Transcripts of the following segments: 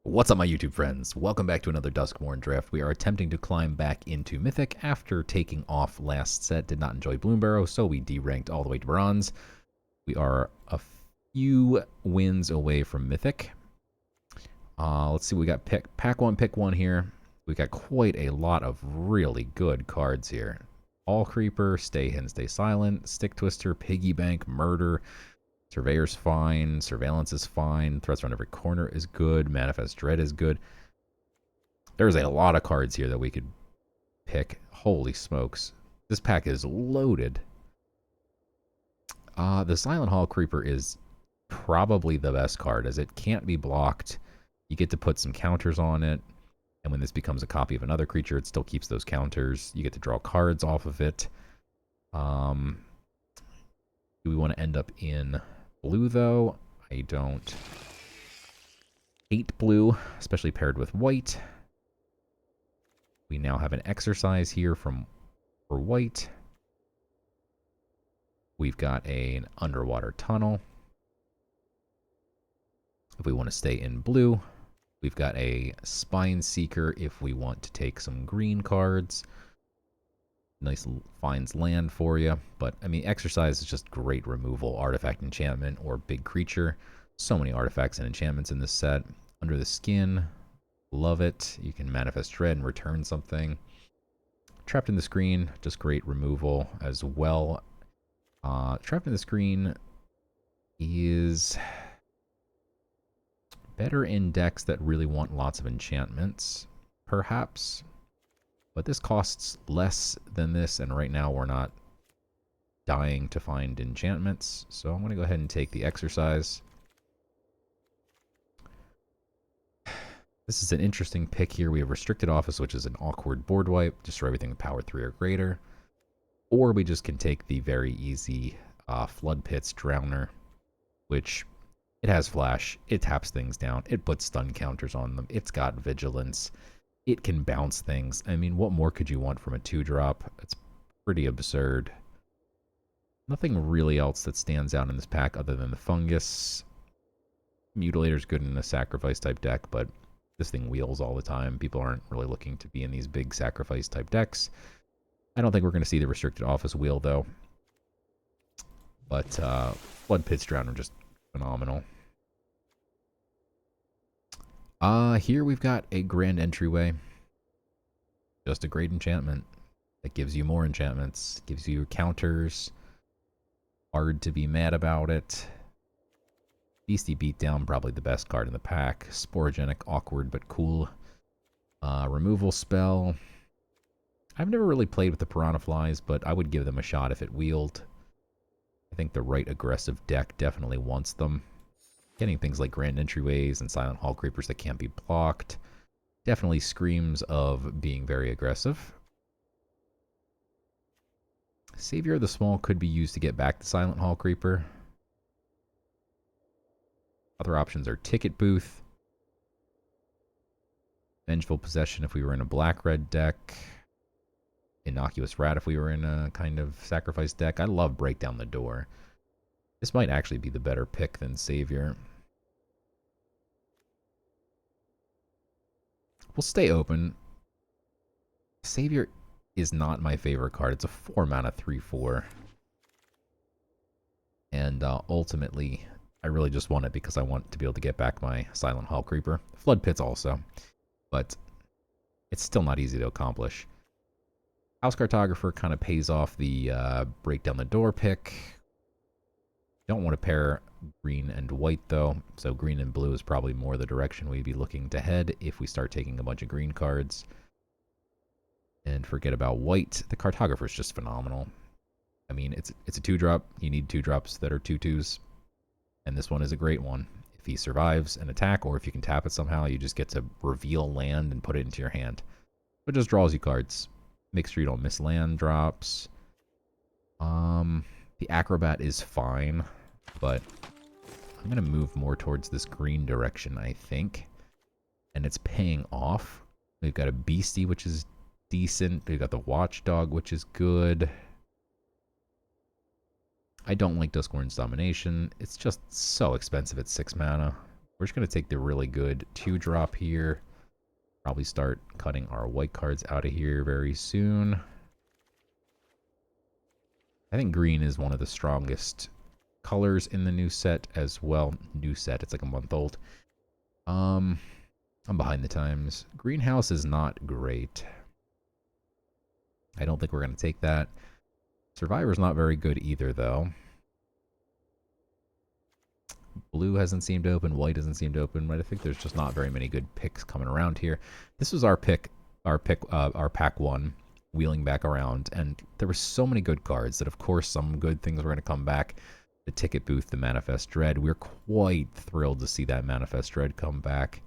What's up, my YouTube friends? Welcome back to another Duskmourn draft. We are attempting to climb back into Mythic after taking off last set. Did not enjoy Bloomburrow, so we deranked all the way to Bronze. We are a few wins away from Mythic. Let's see, we got pack one, pick one here. We got quite a lot of really good cards here. All Creeper, Stay Hidden, Stay Silent, Stick Twister, Piggy Bank, Murder, Surveyor's fine, Surveillance is fine, Threats around every corner is good, Manifest Dread is good. There's a lot of cards here that we could pick. Holy smokes. This pack is loaded. The Silent Hall Creeper is probably the best card, as it can't be blocked. You get to put some counters on it, and when this becomes a copy of another creature, it still keeps those counters. You get to draw cards off of it. Do we want to end up in blue, though? I don't hate blue, especially paired with white. We now have an exercise here for white. We've got an underwater tunnel. If we want to stay in blue, we've got a Spine Seeker if we want to take some green cards. Nice finds land for you. But, I mean, exercise is just great removal. Artifact, enchantment, or big creature. So many artifacts and enchantments in this set. Under the Skin, love it. You can manifest dread and return something. Trapped in the Screen, just great removal as well. Trapped in the Screen is better in decks that really want lots of enchantments, perhaps. But this costs less than this, and right now we're not dying to find enchantments. So I'm going to go ahead and take the exercise. This is an interesting pick here. We have Restricted Office, which is an awkward board wipe. Destroy everything with power 3 or greater. Or we just can take the very easy Flood Pits Drowner, which it has flash. It taps things down. It puts stun counters on them. It's got vigilance. It can bounce things. I mean, what more could you want from a 2-drop? It's pretty absurd. Nothing really else that stands out in this pack other than the Fungus. Mutilator's good in a sacrifice type deck, but this thing wheels all the time. People aren't really looking to be in these big sacrifice type decks. I don't think we're going to see the Restricted Office wheel, though. But Flood Pits Drown are just phenomenal. Here we've got a Grand Entryway. Just a great enchantment that gives you more enchantments, gives you counters. Hard to be mad about it. Beastie Beatdown, probably the best card in the pack. Sporogenic, awkward but cool. Removal spell. I've never really played with the Piranha Flies, but I would give them a shot if it wheeled. I think the right aggressive deck definitely wants them. Getting things like Grand Entryways and Silent Hall Creepers that can't be blocked definitely screams of being very aggressive. Savior of the Small could be used to get back the Silent Hall Creeper. Other options are Ticket Booth, Vengeful Possession if we were in a black-red deck, Innocuous Rat if we were in a kind of sacrifice deck. I love Break Down the Door. This might actually be the better pick than Savior. We'll stay open. Savior is not my favorite card. It's a 4-mana 3/4. And ultimately, I really just want it because I want to be able to get back my Silent Hall Creeper. Flood Pits also. But it's still not easy to accomplish. House Cartographer kind of pays off the Break Down the Door pick. Don't want to pair green and white, though. So green and blue is probably more the direction we'd be looking to head if we start taking a bunch of green cards. And forget about white. The Cartographer is just phenomenal. I mean, it's a 2-drop. You need 2-drops that are 2/2s. And this one is a great one. If he survives an attack, or if you can tap it somehow, you just get to reveal land and put it into your hand. It just draws you cards. Makes sure you don't miss land drops. The Acrobat is fine, but I'm going to move more towards this green direction, I think. And it's paying off. We've got a Beastie, which is decent. We've got the Watchdog, which is good. I don't like Duskmourn's Domination. It's just so expensive at 6 mana. We're just going to take the really good 2-drop here. Probably start cutting our white cards out of here very soon. I think green is one of the strongest colors in the new set as well. New set, it's like a month old. I'm behind the times. Greenhouse is not great. I don't think we're going to take that. Survivor's not very good either, though. Blue hasn't seemed to open. White hasn't seemed to open. But I think there's just not very many good picks coming around here. This was our pack one, wheeling back around, and there were so many good cards that, of course, some good things were going to come back. The Ticket Booth, the Manifest Dread. We're quite thrilled to see that Manifest Dread come back.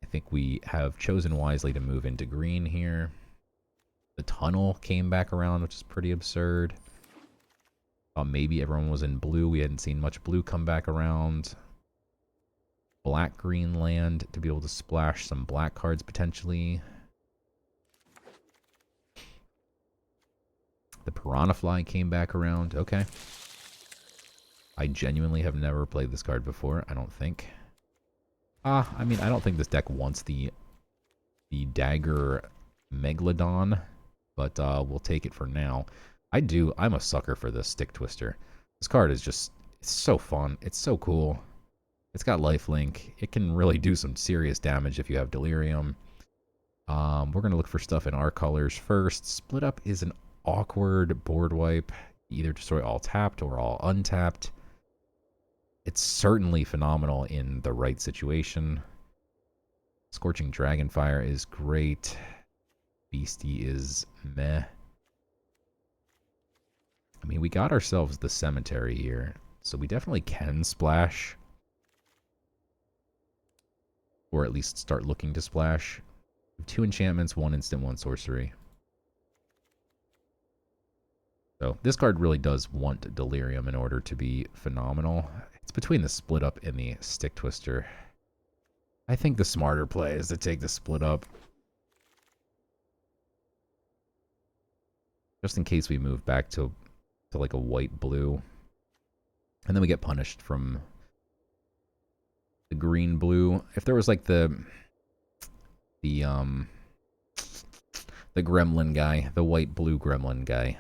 I think we have chosen wisely to move into green here. The Tunnel came back around, which is pretty absurd. Maybe everyone was in blue. We hadn't seen much blue come back around. Black-green land to be able to splash some black cards potentially. The Piranha Fly came back around. Okay. I genuinely have never played this card before, I don't think. I mean, I don't think this deck wants the Dagger Megalodon, but we'll take it for now. I'm a sucker for this Stick Twister. This card is just, it's so fun. It's so cool. It's got lifelink. It can really do some serious damage if you have Delirium. We're going to look for stuff in our colors first. Split Up is an awkward board wipe. Either destroy all tapped or all untapped. It's certainly phenomenal in the right situation. Scorching Dragonfire is great. Beastie is meh. I mean, we got ourselves the Cemetery here, so we definitely can splash. Or at least start looking to splash. 2 enchantments, 1 instant, 1 sorcery. So this card really does want Delirium in order to be phenomenal. It's between the Split Up and the Stick Twister. I think the smarter play is to take the Split Up. Just in case we move back to like a white-blue. And then we get punished from the green-blue. If there was like the gremlin guy, the white-blue gremlin guy.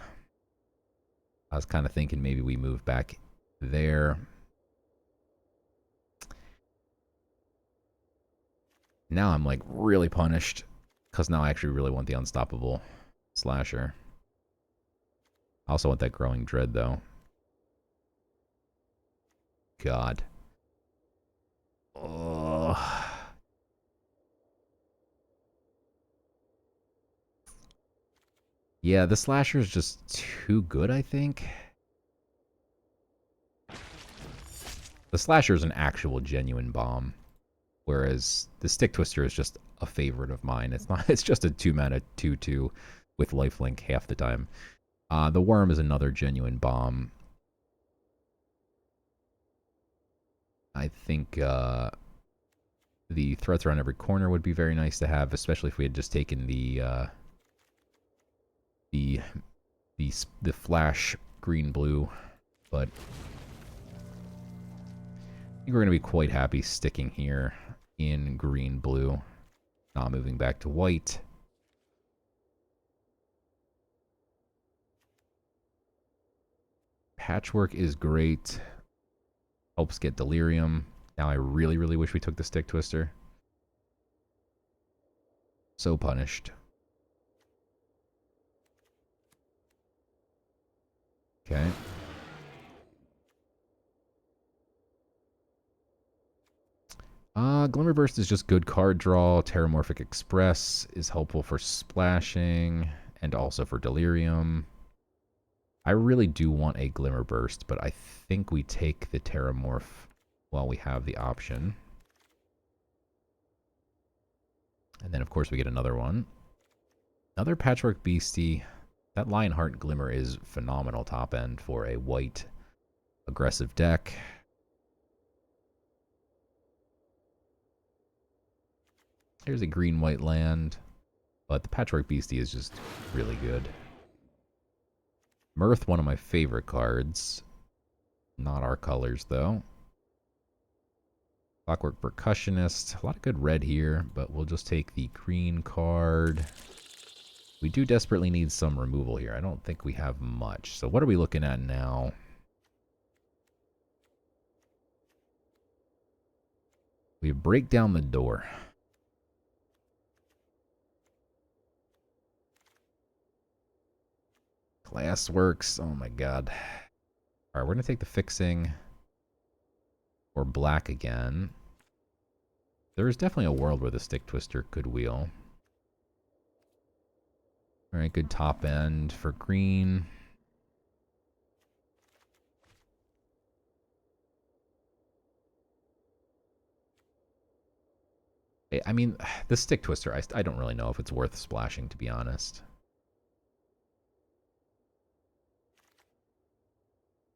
I was kind of thinking maybe we move back there. Now I'm like really punished because now I actually really want the Unstoppable Slasher. I also want that Growing Dread though. God. Oh. Yeah, the Slasher is just too good, I think. The Slasher is an actual genuine bomb, whereas the Stick Twister is just a favorite of mine. It's not. It's just a 2-mana 2/2 with lifelink half the time. The Worm is another genuine bomb. I think the Threats Around Every Corner would be very nice to have, especially if we had just taken the flash green-blue, but I think we're going to be quite happy sticking here in green-blue, not moving back to white. Patchwork is great. Helps get Delirium. Now I really, really wish we took the Stick Twister. So punished. Okay. Glimmerburst is just good card draw. Terramorphic Express is helpful for splashing and also for Delirium. I really do want a Glimmerburst, but I think we take the Terramorph while we have the option. And then, of course, we get another one. Another Patchwork Beastie. That Lionheart Glimmer is phenomenal top end for a white aggressive deck. Here's a green-white land, but the Patchwork Beastie is just really good. Mirth, one of my favorite cards. Not our colors, though. Clockwork Percussionist. A lot of good red here, but we'll just take the green card. We do desperately need some removal here. I don't think we have much. So what are we looking at now? We break down the door. Glassworks. Oh my god. Alright, we're going to take the fixing. Or black again. There is definitely a world where the Stick Twister could wheel. Alright, good top end for green. I mean, the Stick Twister, I don't really know if it's worth splashing, to be honest.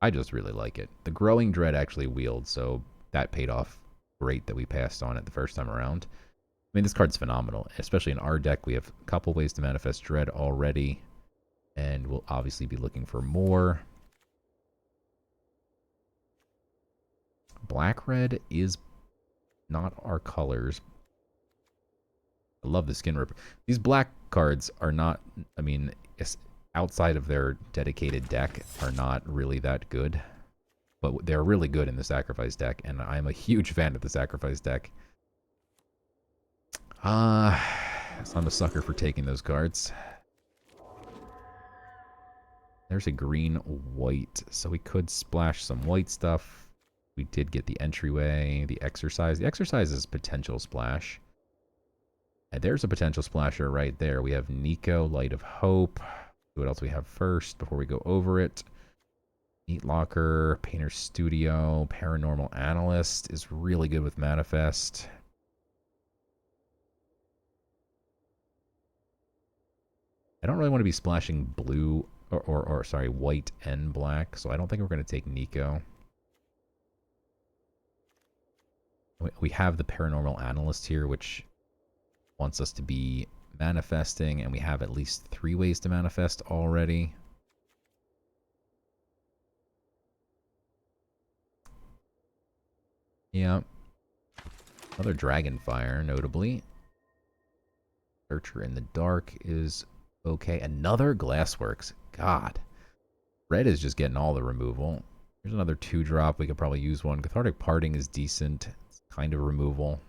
I just really like it. The Growing Dread actually wheeled, so that paid off great that we passed on it the first time around. I mean, this card's phenomenal, especially in our deck. We have a couple ways to manifest Dread already, and we'll obviously be looking for more. Black-red is not our colors. I love the Skin Ripper. These black cards are not, I mean, outside of their dedicated deck, are not really that good. But they're really good in the Sacrifice deck, and I'm a huge fan of the Sacrifice deck. So I'm a sucker for taking those cards. There's a green-white, so we could splash some white stuff. We did get the entryway, the exercise. The exercise is potential splash. And there's a potential splasher right there. We have Nico, Light of Hope. What else we have first before we go over it? Meat Locker, Painter Studio, Paranormal Analyst is really good with Manifest. I don't really want to be splashing blue, or sorry, white and black, so I don't think we're going to take Nico. We have the Paranormal Analyst here, which wants us to be manifesting, and we have at least 3 ways to manifest already. Yeah. Another Dragonfire, notably. Searcher in the Dark is okay. Another Glassworks. God. Red is just getting all the removal. Here's another 2-drop. We could probably use one. Cathartic Parting is decent. It's kind of removal.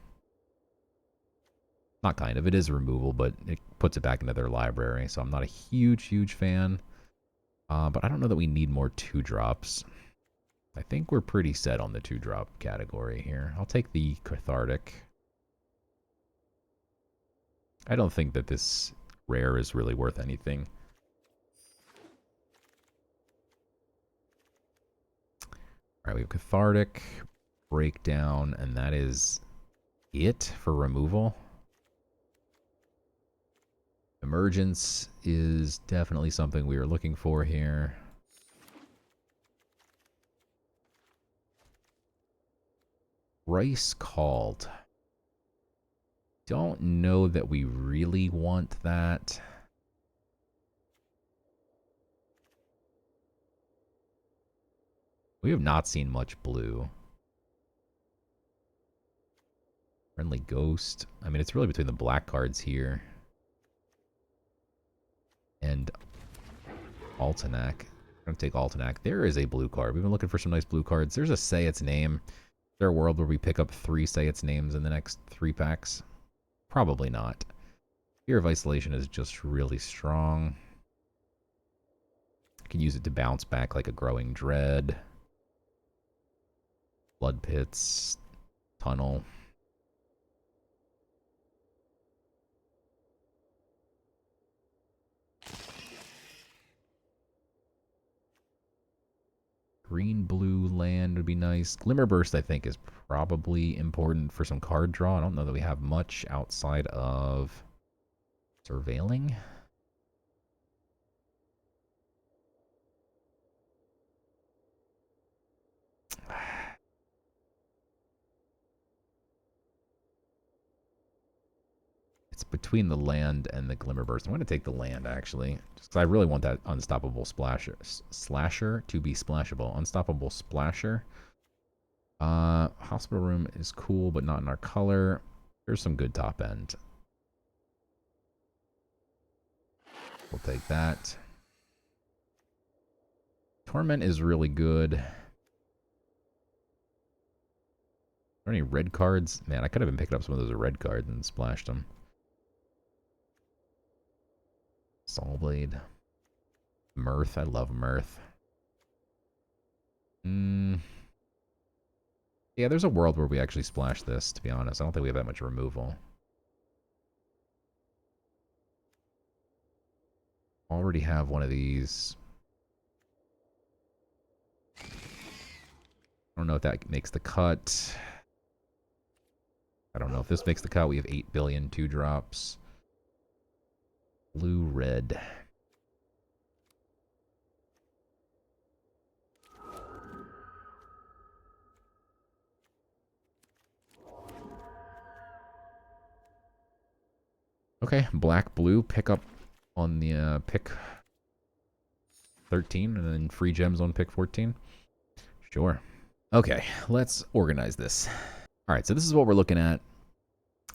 Not kind of. It is removal, but it puts it back into their library. So I'm not a huge fan. But I don't know that we need more 2-drops. I think we're pretty set on the 2-drop category here. I'll take the Cathartic. I don't think that this rare is really worth anything. Alright, we have Cathartic, Breakdown, and that is it for removal. Emergence is definitely something we are looking for here. Rice Called. Don't know that we really want that. We have not seen much blue. Friendly Ghost. I mean, it's really between the black cards here and Altenac. I'm going to take Altenac. There is a blue card. We've been looking for some nice blue cards. There's a Say Its Name. Is there a world where we pick up 3 Say Its Names in the next 3 packs? Probably not. Fear of Isolation is just really strong. I can use it to bounce back like a Growing Dread. Blood Pits. Tunnel. Green-blue land would be nice. Glimmerburst, I think, is probably important for some card draw. I don't know that we have much outside of Surveilling. It's between the land and the Glimmerburst. I'm going to take the land, actually. Just because I really want that Unstoppable Slasher to be splashable. Unstoppable Splasher. Hospital room is cool, but not in our color. Here's some good top end. We'll take that. Torment is really good. Are there any red cards? Man, I could have been picking up some of those red cards and splashed them. Soul Blade. Mirth. I love Mirth. Yeah, there's a world where we actually splash this, to be honest. I don't think we have that much removal. Already have one of these. I don't know if that makes the cut. I don't know if this makes the cut. We have 8 billion 2-drops. Blue, red. Okay, black, blue. Pick up on the pick 13 and then free gems on pick 14. Sure. Okay, let's organize this. All right, so this is what we're looking at.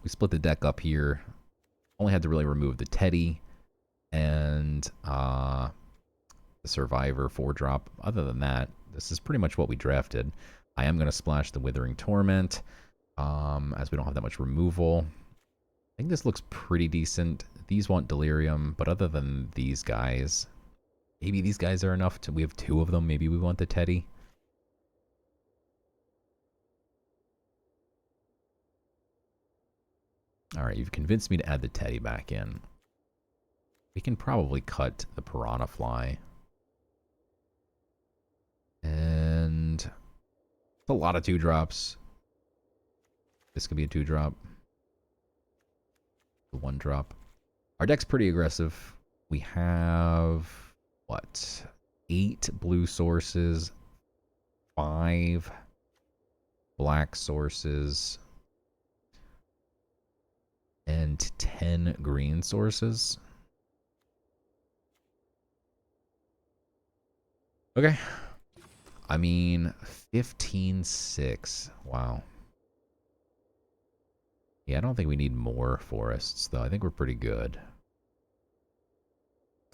We split the deck up here. Only had to really remove the Teddy and the Survivor 4-drop. Other than that, this is pretty much what we drafted. I am going to splash the Withering Torment as we don't have that much removal. I think this looks pretty decent. These want Delirium, but other than these guys, maybe these guys are enough. We have 2 of them. Maybe we want the Teddy. All right, you've convinced me to add the Teddy back in. We can probably cut the Piranha Fly. And it's a lot of 2-drops. This could be a 2-drop. The 1-drop. Our deck's pretty aggressive. We have, what, 8 blue sources, 5 black sources, and 10 green sources. Okay. I mean, 15-6. Wow. Yeah, I don't think we need more forests, though. I think we're pretty good.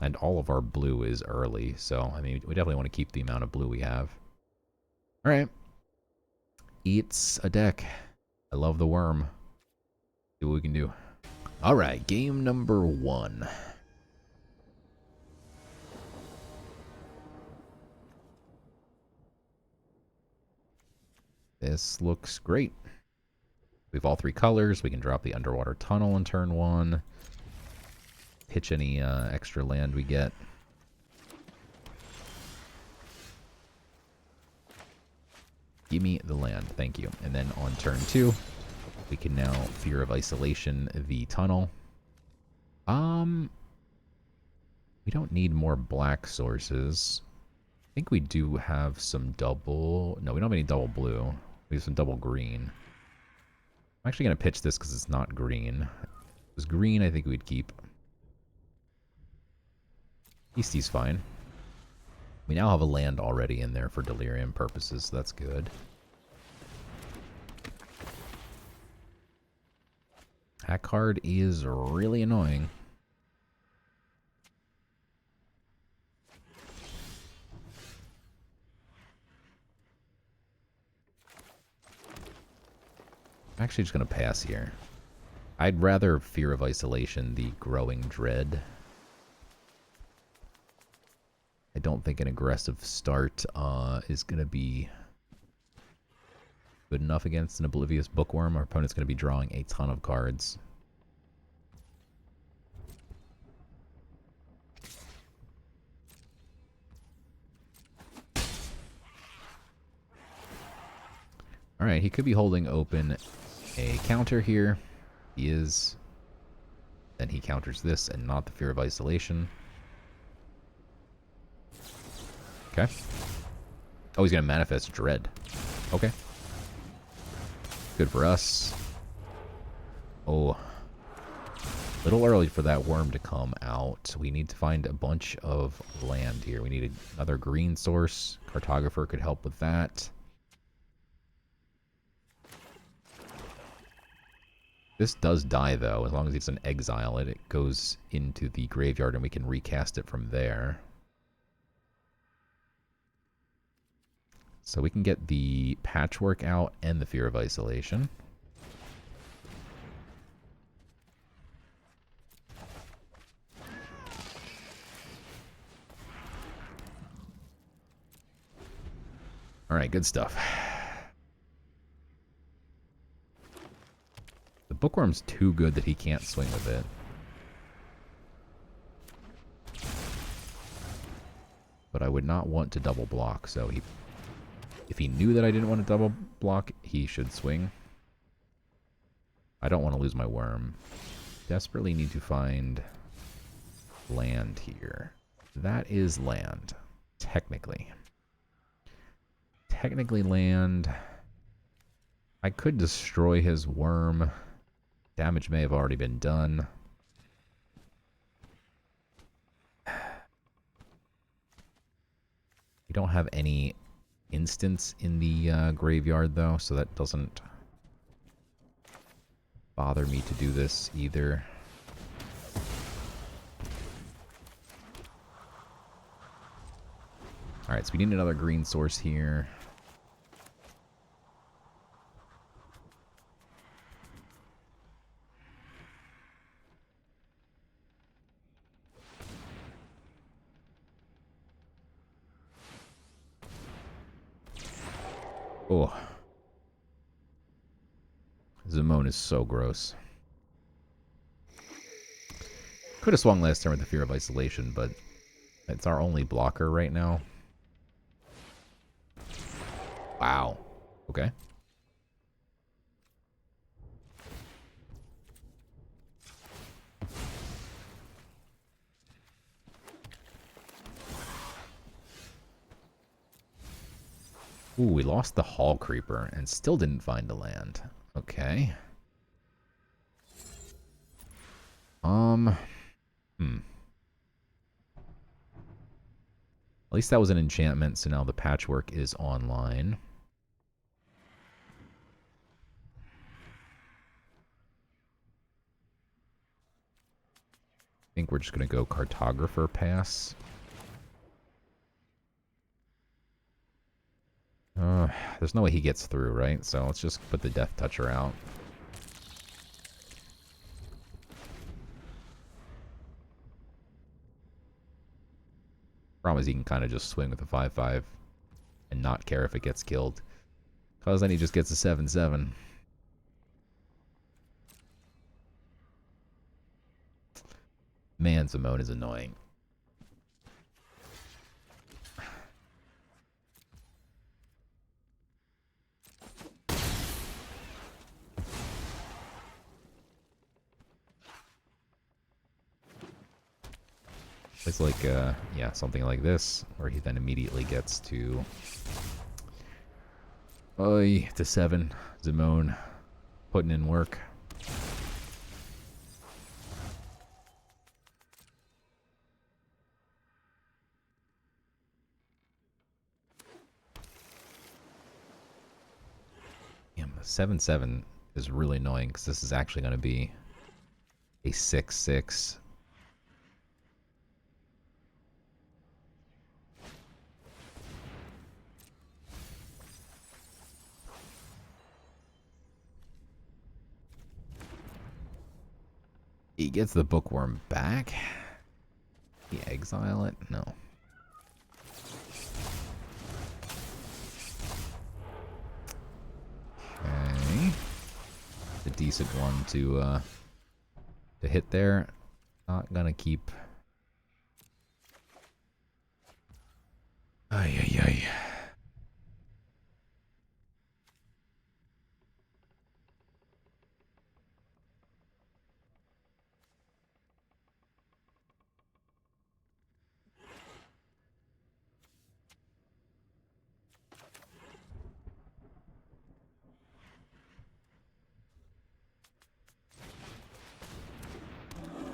And all of our blue is early, so, I mean, we definitely want to keep the amount of blue we have. All right. Eats a deck. I love the worm. See what we can do. All right, game number 1. This looks great. We have all 3 colors. We can drop the Underwater Tunnel on turn 1. Pitch any extra land we get. Give me the land. Thank you. And then on turn 2, we can now Fear of Isolation the tunnel. We don't need more black sources. I think we do have some double... No, we don't have any double blue. We have some double green. I'm actually going to pitch this because it's not green. If it was green, I think we'd keep. Eastie's fine. We now have a land already in there for Delirium purposes, so that's good. That card is really annoying. I'm actually just going to pass here. I'd rather Fear of Isolation the Growing Dread. I don't think an aggressive start is going to be good enough against an Oblivious Bookworm. Our opponent's going to be drawing a ton of cards. Alright, he could be holding open a counter here. He is. Then he counters this and not the Fear of Isolation. Okay. Oh, he's going to manifest Dread. Okay. Good for us. Oh. A little early for that worm to come out. We need to find a bunch of land here. We need another green source. Cartographer could help with that. This does die, though. As long as it's an exile it, it goes into the graveyard and we can recast it from there. So we can get the Patchwork out and the Fear of Isolation. Alright, good stuff. The Bookworm's too good that he can't swing with it. But I would not want to double block, so if he knew that I didn't want to double block, he should swing. I don't want to lose my worm. Desperately need to find land here. That is land, technically. Technically land. I could destroy his worm. Damage may have already been done. We don't have any instants in the graveyard, though, so that doesn't bother me to do this either. Alright, so we need another green source here. Oh. Zimone is so gross. Could have swung last turn with the Fear of Isolation, but it's our only blocker right now. Wow. Okay. Ooh, we lost the Hall Creeper and still didn't find a land. Okay. At least that was an enchantment, so now the Patchwork is online. I think we're just going to go Cartographer pass. There's no way he gets through, right? So let's just put the Death Toucher out. Problem is he can kind of just swing with a 5/5 and not care if it gets killed. Because then he just gets a 7/7. Man, Zimone is annoying. It's like, yeah, something like this, where he then immediately gets to... to 7. Zimone putting in work. Damn, 7/7 is really annoying, because this is actually going to be a 6/6. He gets the Bookworm back. He exile it? No. Okay. A decent one to hit there. Not gonna keep. Ay ay ay.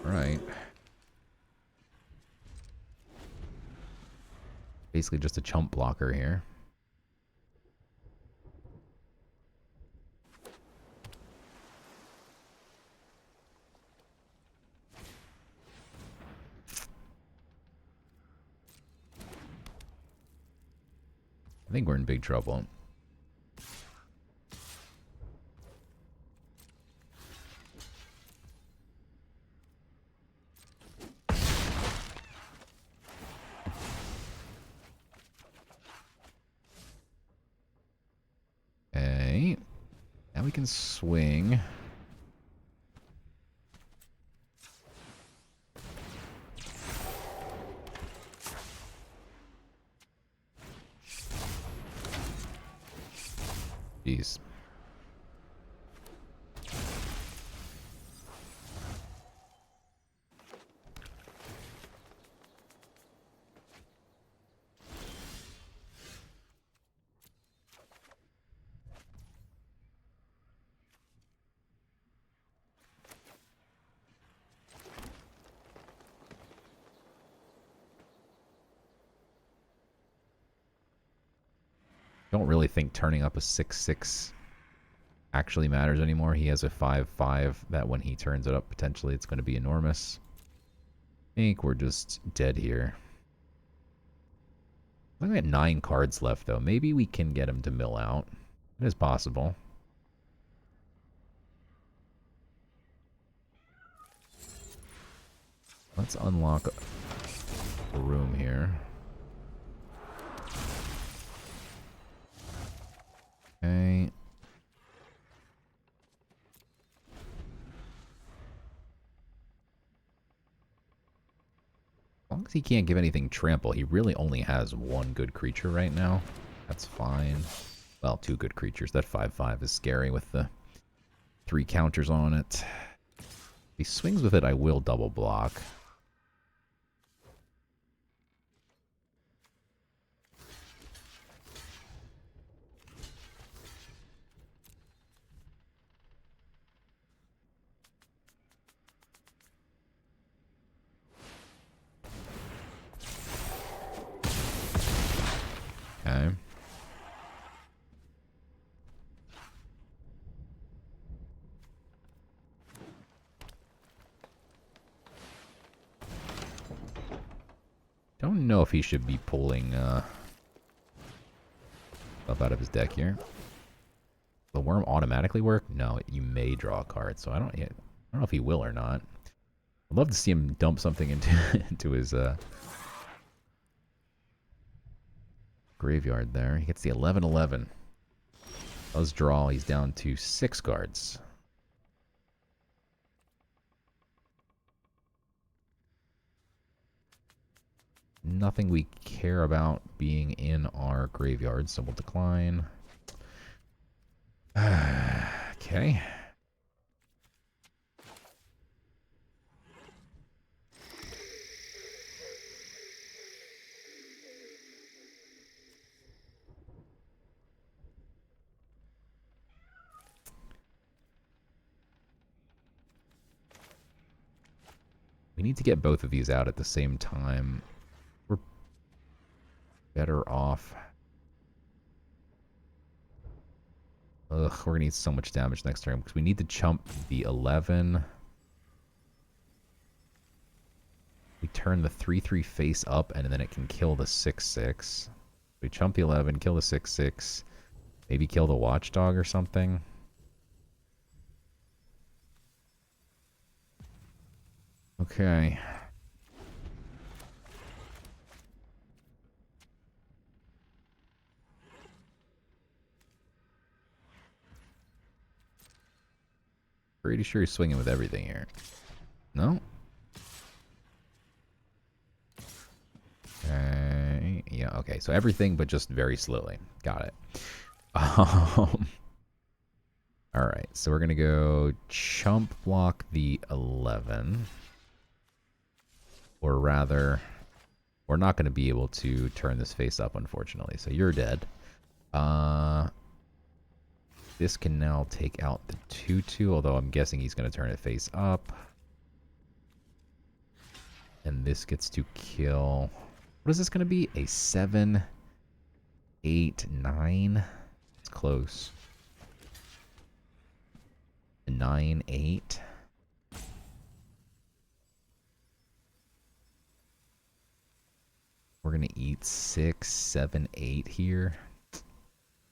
Right. Basically just a chump blocker here. think we're in big trouble. Okay. Now we can swing. Jeez. Don't really think turning up a 6/6 actually matters anymore. He has a 5/5 that when he turns it up, potentially it's going to be enormous. I think we're just dead here. We've got 9 cards left, though. Maybe we can get him to mill out. It is possible. Let's unlock a room here. Okay. As long as he can't give anything trample, he really only has 1 good creature right now. That's fine. Well, 2 good creatures. That 5/5 is scary with the 3 counters on it. If he swings with it, I will double block. Okay. Don't know if he should be pulling stuff out of his deck here. The worm automatically work? No, you may draw a card, so I don't know if he will or not. I'd love to see him dump something into into his graveyard there. He gets the 11/11. Does draw. He's down to 6 cards. Nothing we care about being in our graveyard, so we'll decline. Okay. We need to get both of these out at the same time. We're better off. Ugh, we're going to need so much damage next turn because we need to chump the 11. We turn the 3/3 face up and then it can kill the 6/6. We chump the 11, kill the 6/6. Maybe kill the watchdog or something. Okay. Pretty sure he's swinging with everything here. No? Yeah, okay. So everything, but just very slowly. Got it. Alright, so we're going to go chump block the 11. Or rather, we're not going to be able to turn this face up, unfortunately. So you're dead. This can now take out the 2/2, although I'm guessing he's going to turn it face up. And this gets to kill... What is this going to be? A 7, 8, 9? It's close. A 9, 8. We're going to eat 6, 7, 8 here.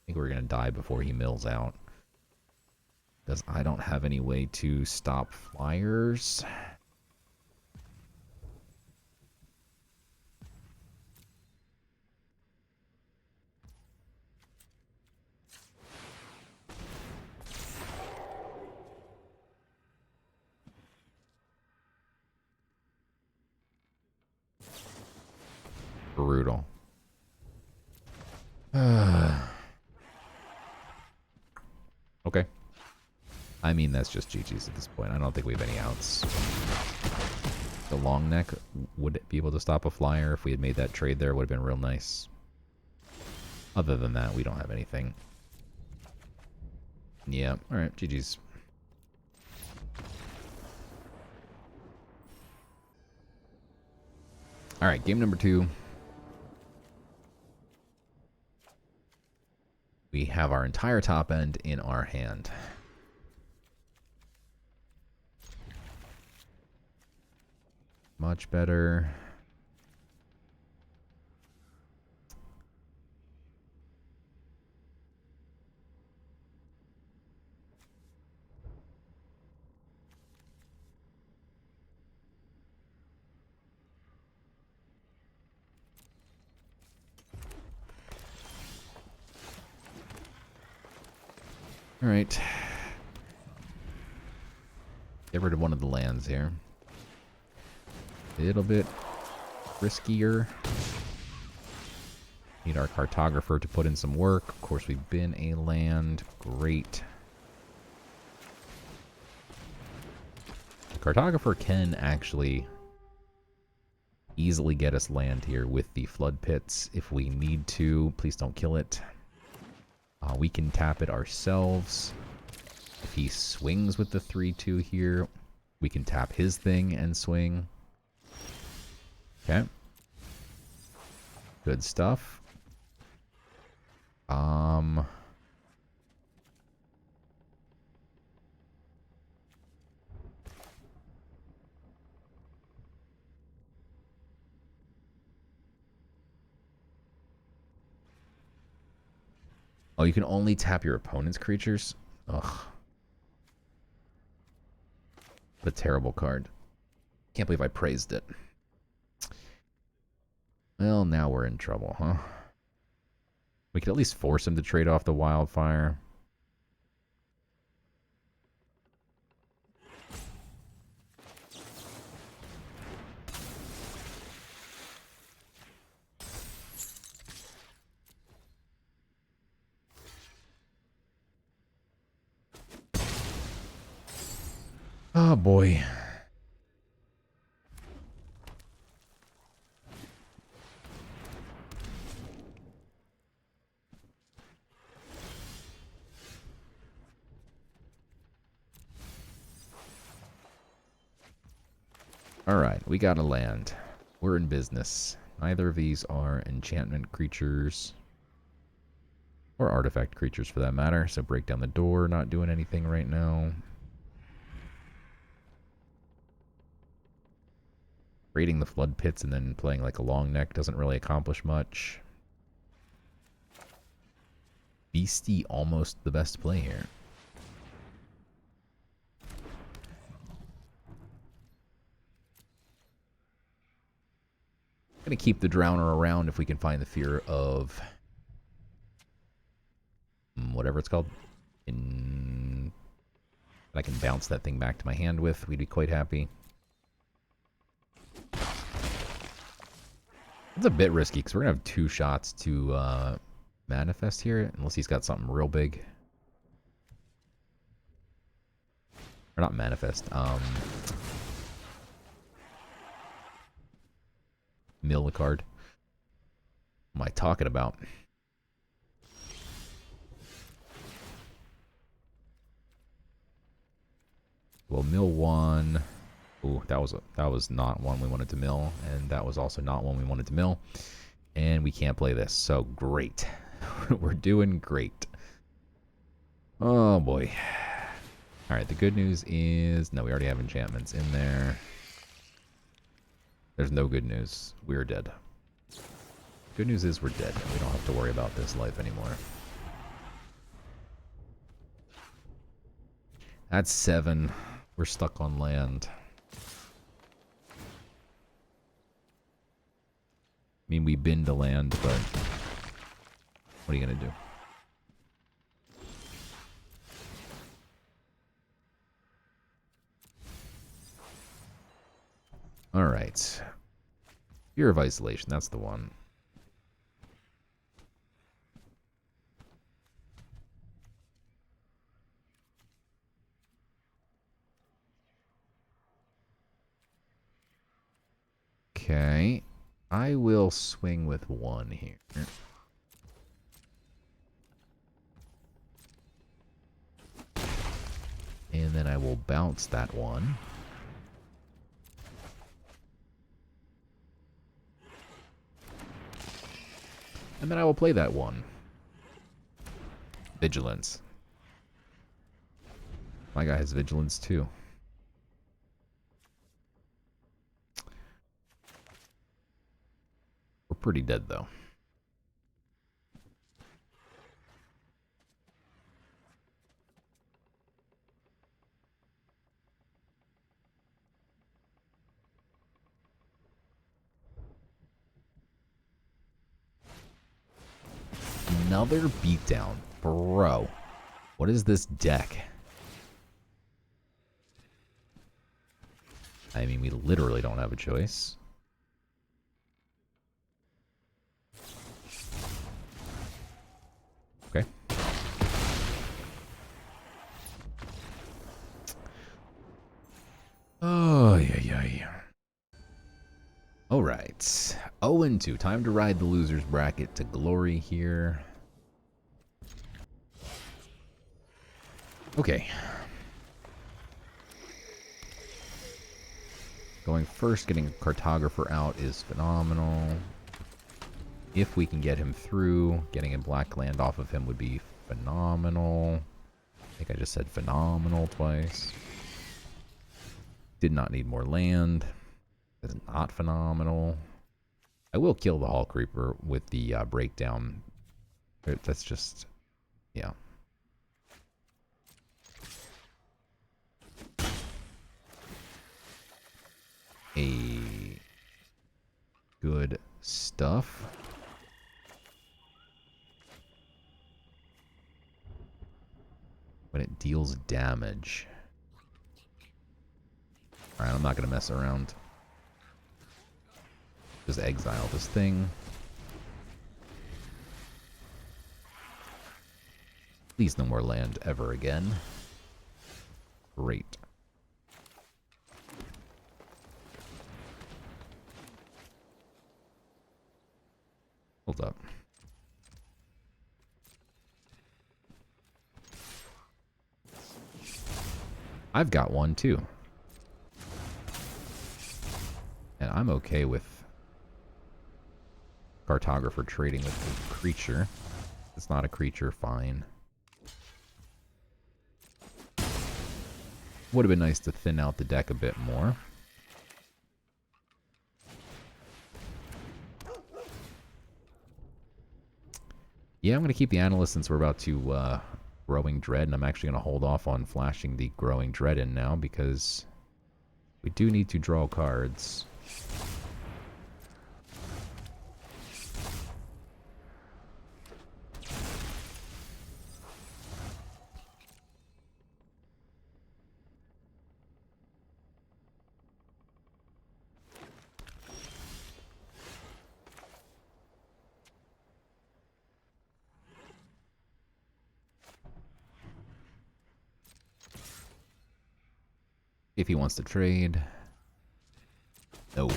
think we're going to die before he mills out. Because I don't have any way to stop flyers. Brutal. Okay. I mean, that's just GG's at this point. I don't think we have any outs. The long neck would be able to stop a flyer. If we had made that trade there, it would have been real nice. Other than that, we don't have anything. Yeah, alright, GG's. Alright, game number 2. We have our entire top end in our hand. Much better. All right. Get rid of one of the lands here. A little bit riskier. Need our cartographer to put in some work. Of course, we've been a land. Great. The cartographer can actually easily get us land here with the flood pits if we need to. Please don't kill it. We can tap it ourselves. If he swings with the 3-2 here, we can tap his thing and swing. Okay. Good stuff. Oh, you can only tap your opponent's creatures? Ugh. What a terrible card. Can't believe I praised it. Well, now we're in trouble, huh? We could at least force him to trade off the wildfire. Oh boy. Alright, we got a land. We're in business. Neither of these are enchantment creatures. Or artifact creatures for that matter. So break down the door, not doing anything right now. Raiding the flood pits and then playing like a long neck doesn't really accomplish much. Beastie almost the best play here. Gonna keep the Drowner around if we can find the Fear of whatever it's called. I can bounce that thing back to my hand with. We'd be quite happy. It's a bit risky because we're gonna have 2 shots to manifest here, unless he's got something real big. Or not manifest. Mill the card. What am I talking about? Well, mill 1. Ooh, that was not one we wanted to mill, and that was also not one we wanted to mill. And we can't play this, so great. We're doing great. Oh boy. Alright, the good news is... No, we already have enchantments in there. There's no good news. We're dead. Good news is we're dead. We don't have to worry about this life anymore. That's 7. We're stuck on land. I mean, we bin to land, but what are you going to do? All right. Fear of Isolation, that's the one. Okay. I will swing with 1 here. And then I will bounce that 1. And then I will play that 1. Vigilance. My guy has Vigilance too. We're pretty dead though. Another beatdown. Bro. What is this deck? I mean, we literally don't have a choice. Okay. Oh, yeah. All right. 0-2. Time to ride the loser's bracket to glory here. Okay. Going first, getting a Cartographer out is phenomenal. If we can get him through, getting a black land off of him would be phenomenal. I think I just said phenomenal twice. Did not need more land. That's not phenomenal. I will kill the Hall Creeper with the breakdown. That's just, yeah. Good stuff. When it deals damage. Alright, I'm not going to mess around. Just exile this thing. Please no more land ever again. Great. Hold up. I've got one too. And I'm okay with Cartographer trading with a creature. It's not a creature, fine. Would have been nice to thin out the deck a bit more. Yeah, I'm going to keep the Analyst since we're about to Growing Dread, and I'm actually going to hold off on flashing the Growing Dread in now because we do need to draw cards. If he wants to trade. No.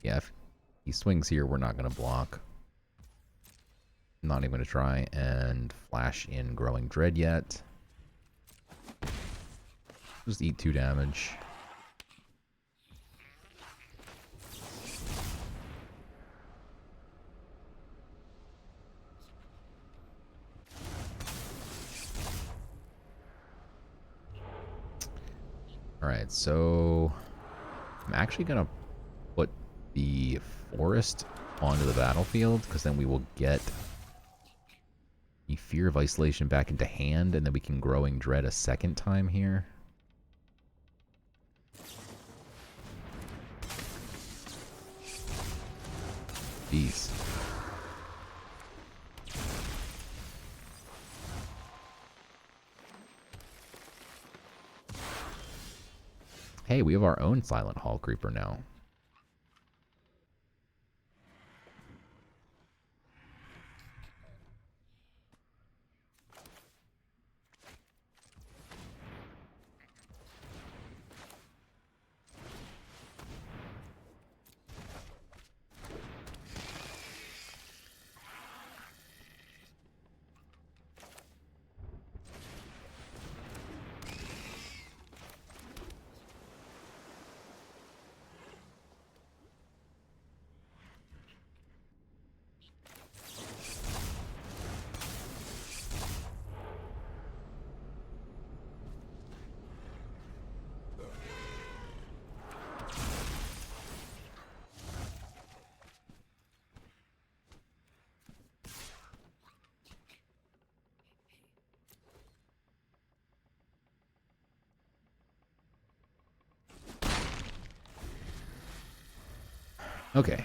Yeah, if he swings here, we're not going to block. Not even going to try and flash in Growing Dread yet. Just eat 2 damage. Alright, so I'm actually going to put the forest onto the battlefield, because then we will get the Fear of Isolation back into hand, and then we can Growing Dread a second time here. Jeez. Hey, we have our own Silent Hall Creeper now. Okay.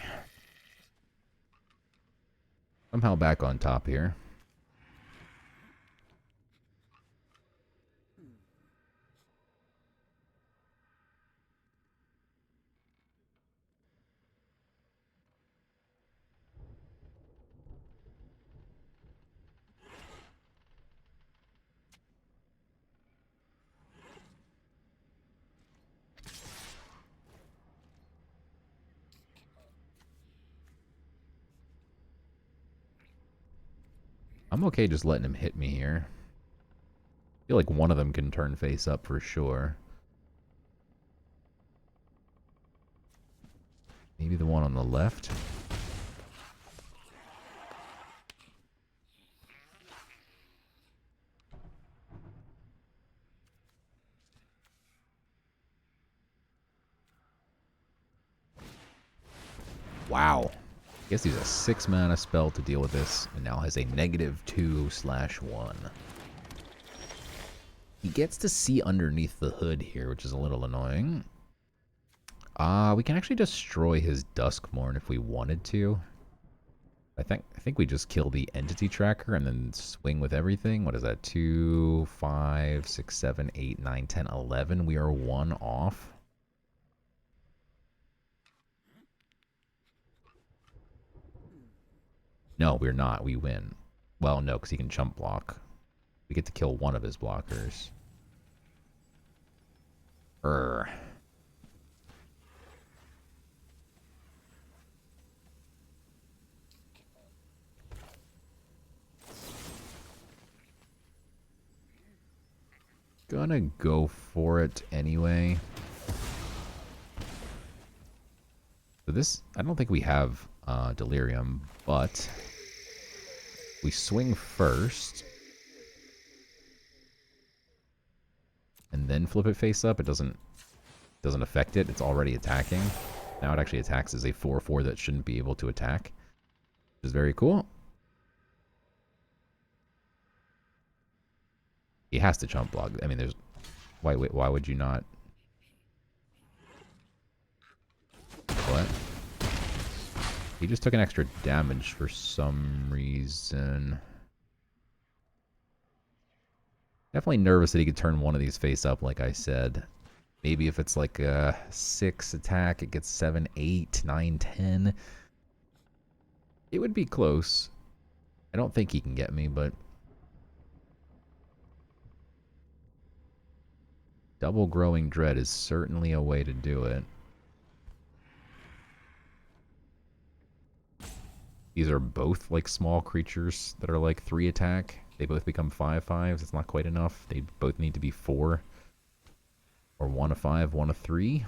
Somehow back on top here. I'm okay just letting him hit me here. I feel like one of them can turn face up for sure. Maybe the one on the left. Wow. I guess he's a 6 mana spell to deal with this, and now has a -2/1. He gets to see underneath the hood here, which is a little annoying. We can actually destroy his Duskmourn if we wanted to. I think we just kill the entity tracker and then swing with everything. What is that? 2, 5, 6, 7, 8, 9, 10, 11. We are 1 off. No, we're not. We win. Well, no, because he can chump block. We get to kill one of his blockers. Urgh. Gonna go for it anyway. So this, I don't think we have Delirium, but we swing first and then flip it face up. It doesn't affect it. It's already attacking. Now it actually attacks as a 4/4 that shouldn't be able to attack, which is very cool. He has to chump block. I mean, there's why would you not? What? He just took an extra damage for some reason. Definitely nervous that he could turn one of these face up, like I said. Maybe if it's like a 6 attack, it gets 7, 8, 9, 10. It would be close. I don't think he can get me, but double Growing Dread is certainly a way to do it. These are both like small creatures that are like 3 attack. They both become 5/5s. It's not quite enough. They both need to be 4. Or 1 of 5, 1 of 3.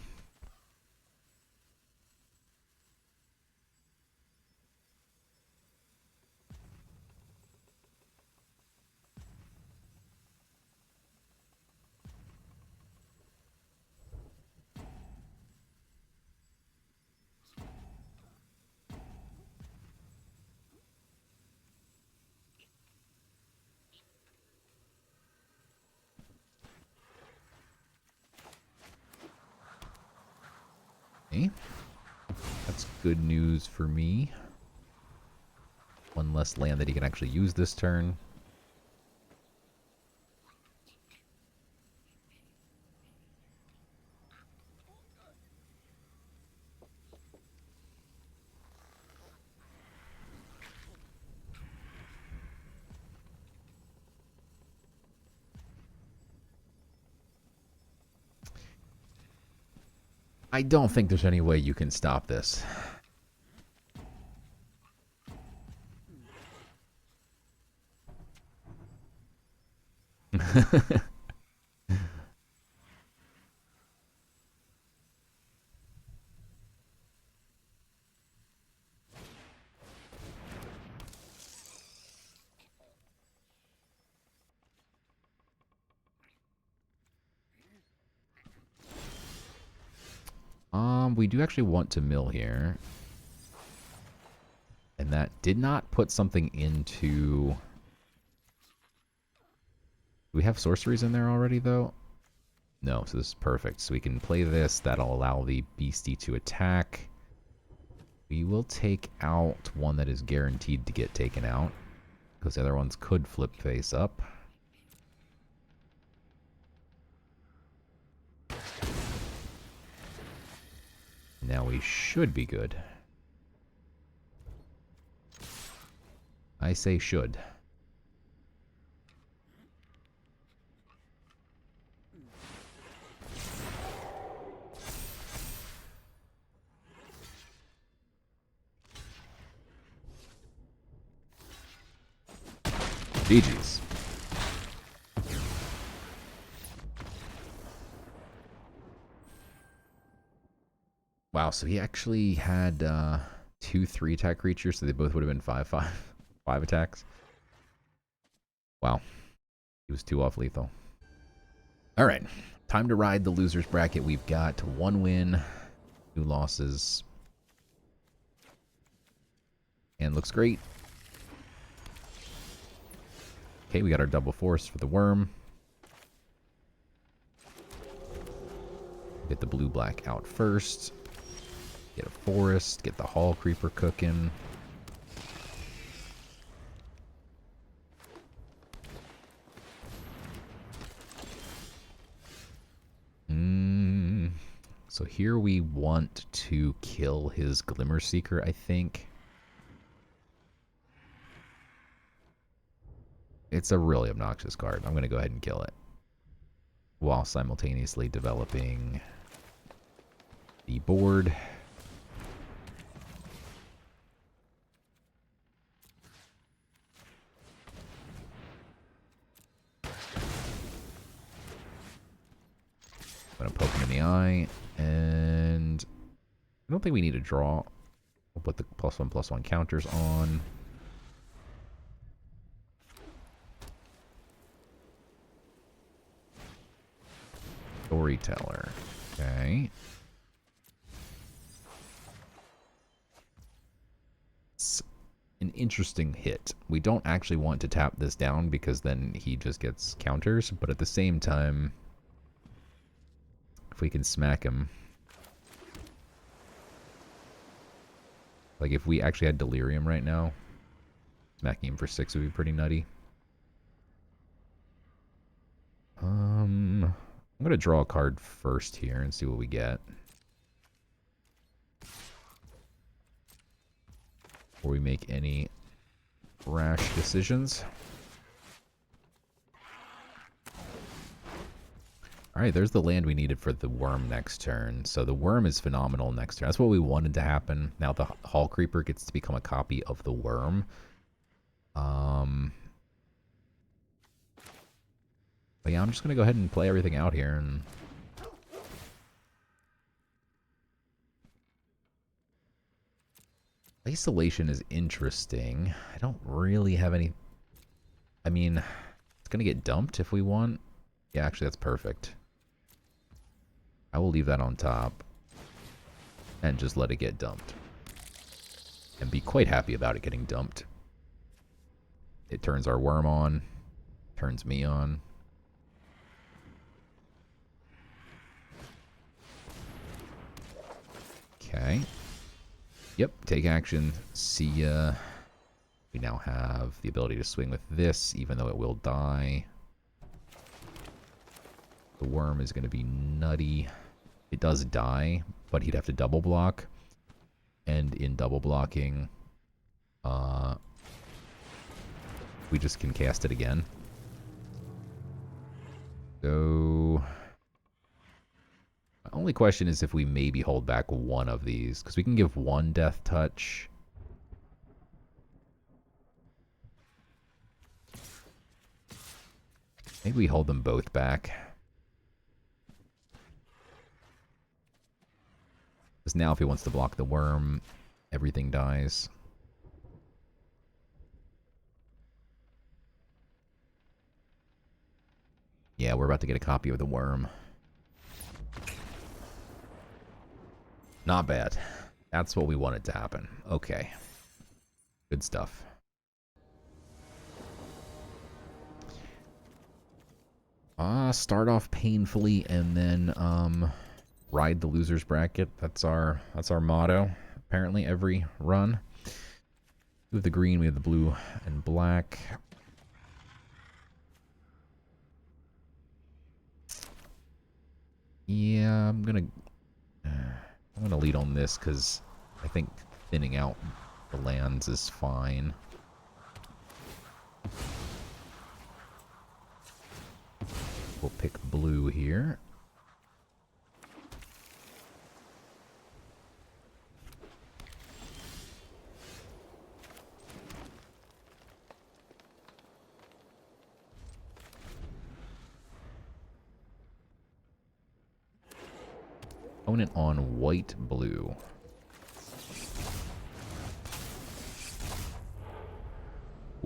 Okay. That's good news for me. One less land that he can actually use this turn. I don't think there's any way you can stop this. We do actually want to mill here. And that did not put something into... Do we have sorceries in there already, though? No, so this is perfect. So we can play this. That'll allow the beastie to attack. We will take out one that is guaranteed to get taken out, because the other ones could flip face up. Now we should be good. I say should. GG's. Wow, so he actually had 2 3-attack creatures, so they both would have been 5/5 5 attacks. Wow. He was 2 off lethal. Alright. Time to ride the loser's bracket. We've got 1 win, 2 losses. And looks great. Okay, we got our double force for the worm. Get the blue-black out first. Get a forest. Get the hall creeper cooking. So here we want to kill his Glimmer Seeker, I think. It's a really obnoxious card. I'm going to go ahead and kill it, while simultaneously developing the board. I'm going to poke him in the eye, and I don't think we need a draw. We'll put the +1/+1 counters on. Storyteller. Okay. It's an interesting hit. We don't actually want to tap this down because then he just gets counters, but at the same time, if we can smack him. Like if we actually had Delirium right now, smacking him for 6 would be pretty nutty. I'm going to draw a card first here and see what we get. Before we make any rash decisions. Alright, there's the land we needed for the worm next turn. So the worm is phenomenal next turn. That's what we wanted to happen. Now the hall creeper gets to become a copy of the worm. But yeah, I'm just going to go ahead and play everything out here. And Isolation is interesting. I don't really have any... I mean, it's going to get dumped if we want. Yeah, actually, that's perfect. I will leave that on top and just let it get dumped. And be quite happy about it getting dumped. It turns our worm on. Turns me on. Yep, take action. See ya. We now have the ability to swing with this, even though it will die. The worm is going to be nutty. It does die, but he'd have to double block. And in double blocking, we just can cast it again. So, my only question is if we maybe hold back one of these, because we can give one death touch. Maybe we hold them both back. Because now if he wants to block the worm, everything dies. Yeah, we're about to get a copy of the worm. Not bad. That's what we wanted to happen. Okay. Good stuff. Start off painfully and then ride the loser's bracket. That's our motto. Apparently every run. We have the green, we have the blue and black. Yeah, I'm gonna lead on this because I think thinning out the lands is fine. We'll pick blue here. Opponent on white, blue.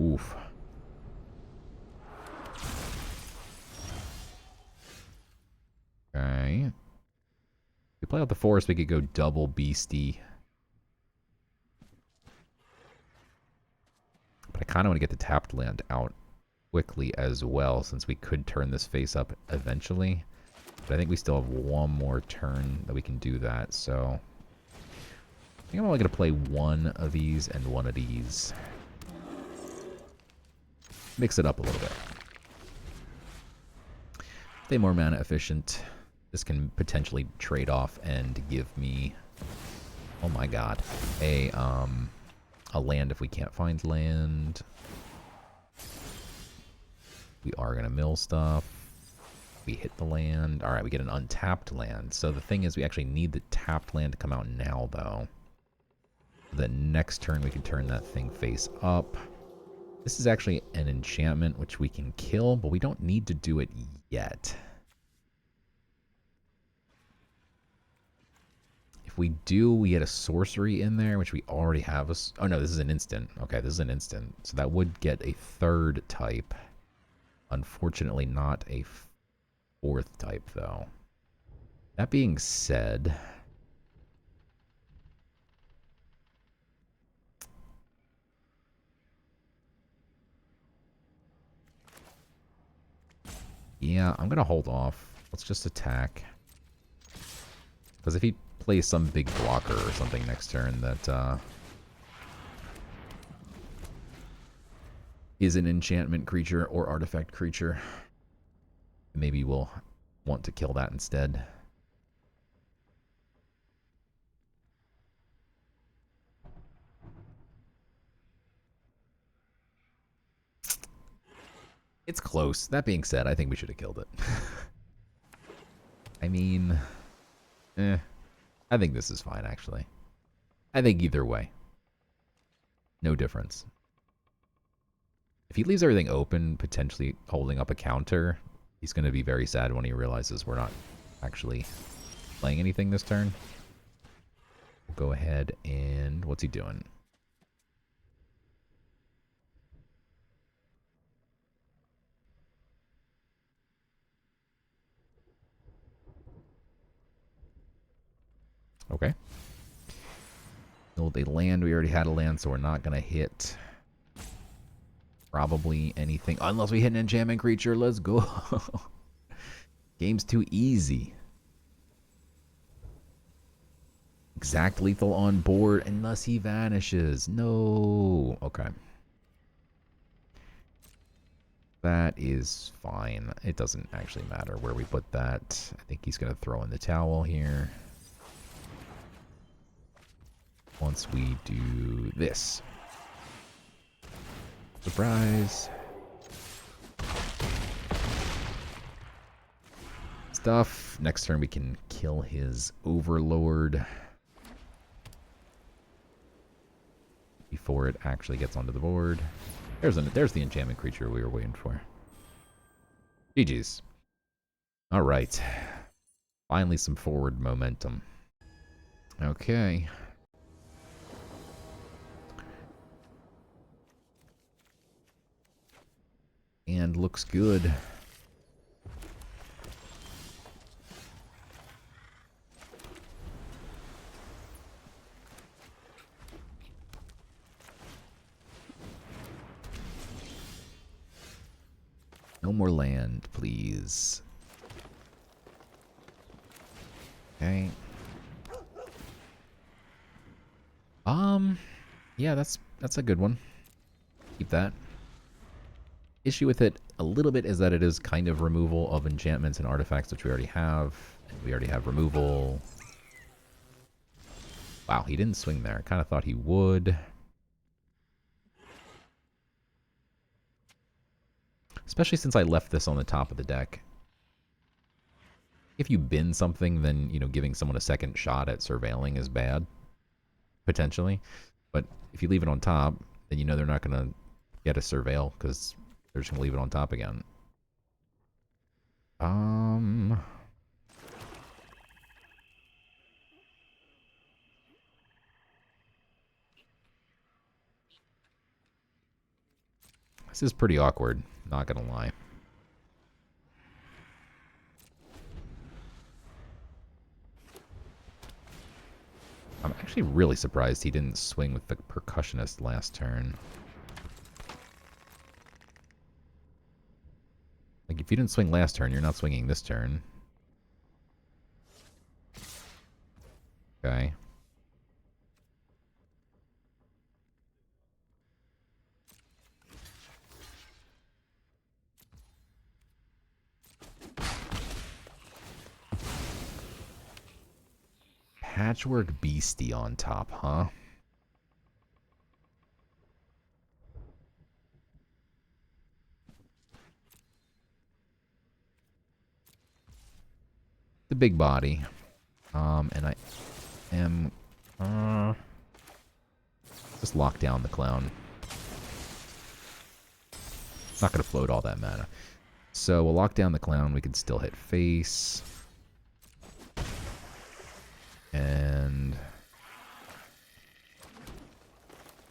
Oof. Okay. If we play out the forest, we could go double beastie. But I kind of want to get the tapped land out quickly as well, since we could turn this face up eventually. But I think we still have one more turn that we can do that, so I think I'm only going to play one of these and one of these. Mix it up a little bit. Stay more mana efficient. This can potentially trade off and give me, oh my god, a land if we can't find land. We are going to mill stuff. We hit the land. Alright, we get an untapped land. So the thing is, we actually need the tapped land to come out now, though. The next turn, we can turn that thing face up. This is actually an enchantment, which we can kill, but we don't need to do it yet. If we do, we get a sorcery in there, which we already have. Oh, no, this is an instant. Okay, this is an instant. So that would get a third type. Unfortunately, not a fourth type, though. That being said, yeah, I'm going to hold off. Let's just attack. Because if he plays some big blocker or something next turn that is an enchantment creature or artifact creature, maybe we'll want to kill that instead. It's close. That being said, I think we should have killed it. I mean, I think this is fine, actually. I think either way. No difference. If he leaves everything open, potentially holding up a counter, he's going to be very sad when he realizes we're not actually playing anything this turn. We'll go ahead and... what's he doing? Okay. Build a land. We already had a land, so we're not going to hit probably anything. Unless we hit an enchantment creature. Let's go. Game's too easy. Exact lethal on board, and thus he vanishes. No. Okay. That is fine. It doesn't actually matter where we put that. I think he's going to throw in the towel here. Once we do this. Surprise. Stuff. Next turn we can kill his overlord before it actually gets onto the board. There's the enchantment creature we were waiting for. GG's. All right. Finally some forward momentum. Okay. And looks good. No more land, please. Okay. Yeah, that's a good one. Keep that. Issue with it a little bit is that it is kind of removal of enchantments and artifacts, which we already have. And we already have removal. Wow, he didn't swing there. I kind of thought he would. Especially since I left this on the top of the deck. If you bin something, then, you know, giving someone a second shot at surveilling is bad. Potentially. But if you leave it on top, then you know they're not going to get a surveil because they're just going to leave it on top again. This is pretty awkward, not going to lie. I'm actually really surprised he didn't swing with the percussionist last turn. Like, if you didn't swing last turn, you're not swinging this turn. Okay. Patchwork Beastie on top, huh? The big body. And I am... just lock down the clown. It's not going to float all that mana. So we'll lock down the clown. We can still hit face. And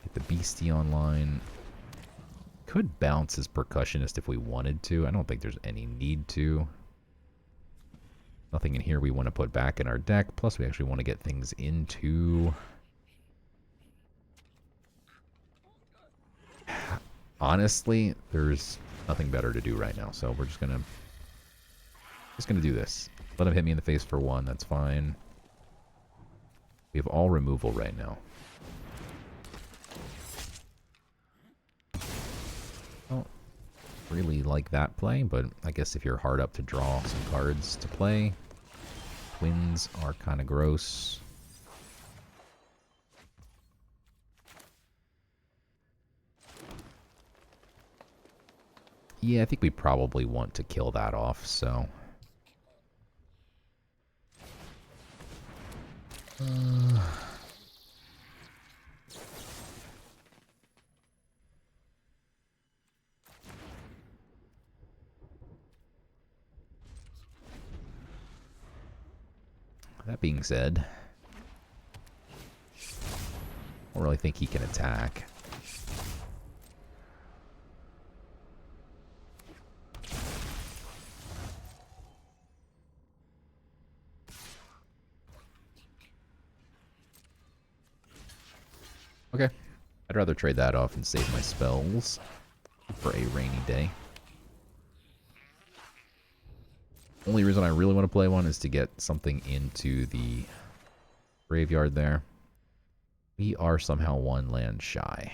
get the beastie online. Could bounce his percussionist if we wanted to. I don't think there's any need to. Nothing in here we want to put back in our deck. Plus we actually want to get things into... Honestly, there's nothing better to do right now. So we're just gonna do this. Let him hit me in the face for one. That's fine. We have all removal right now. Don't really like that play, but I guess if you're hard up to draw some cards to play, twins are kind of gross. Yeah, I think we probably want to kill that off, so... That being said, I don't really think he can attack. Okay. I'd rather trade that off and save my spells for a rainy day. Only reason I really want to play one is to get something into the graveyard there. We are somehow 1 land shy.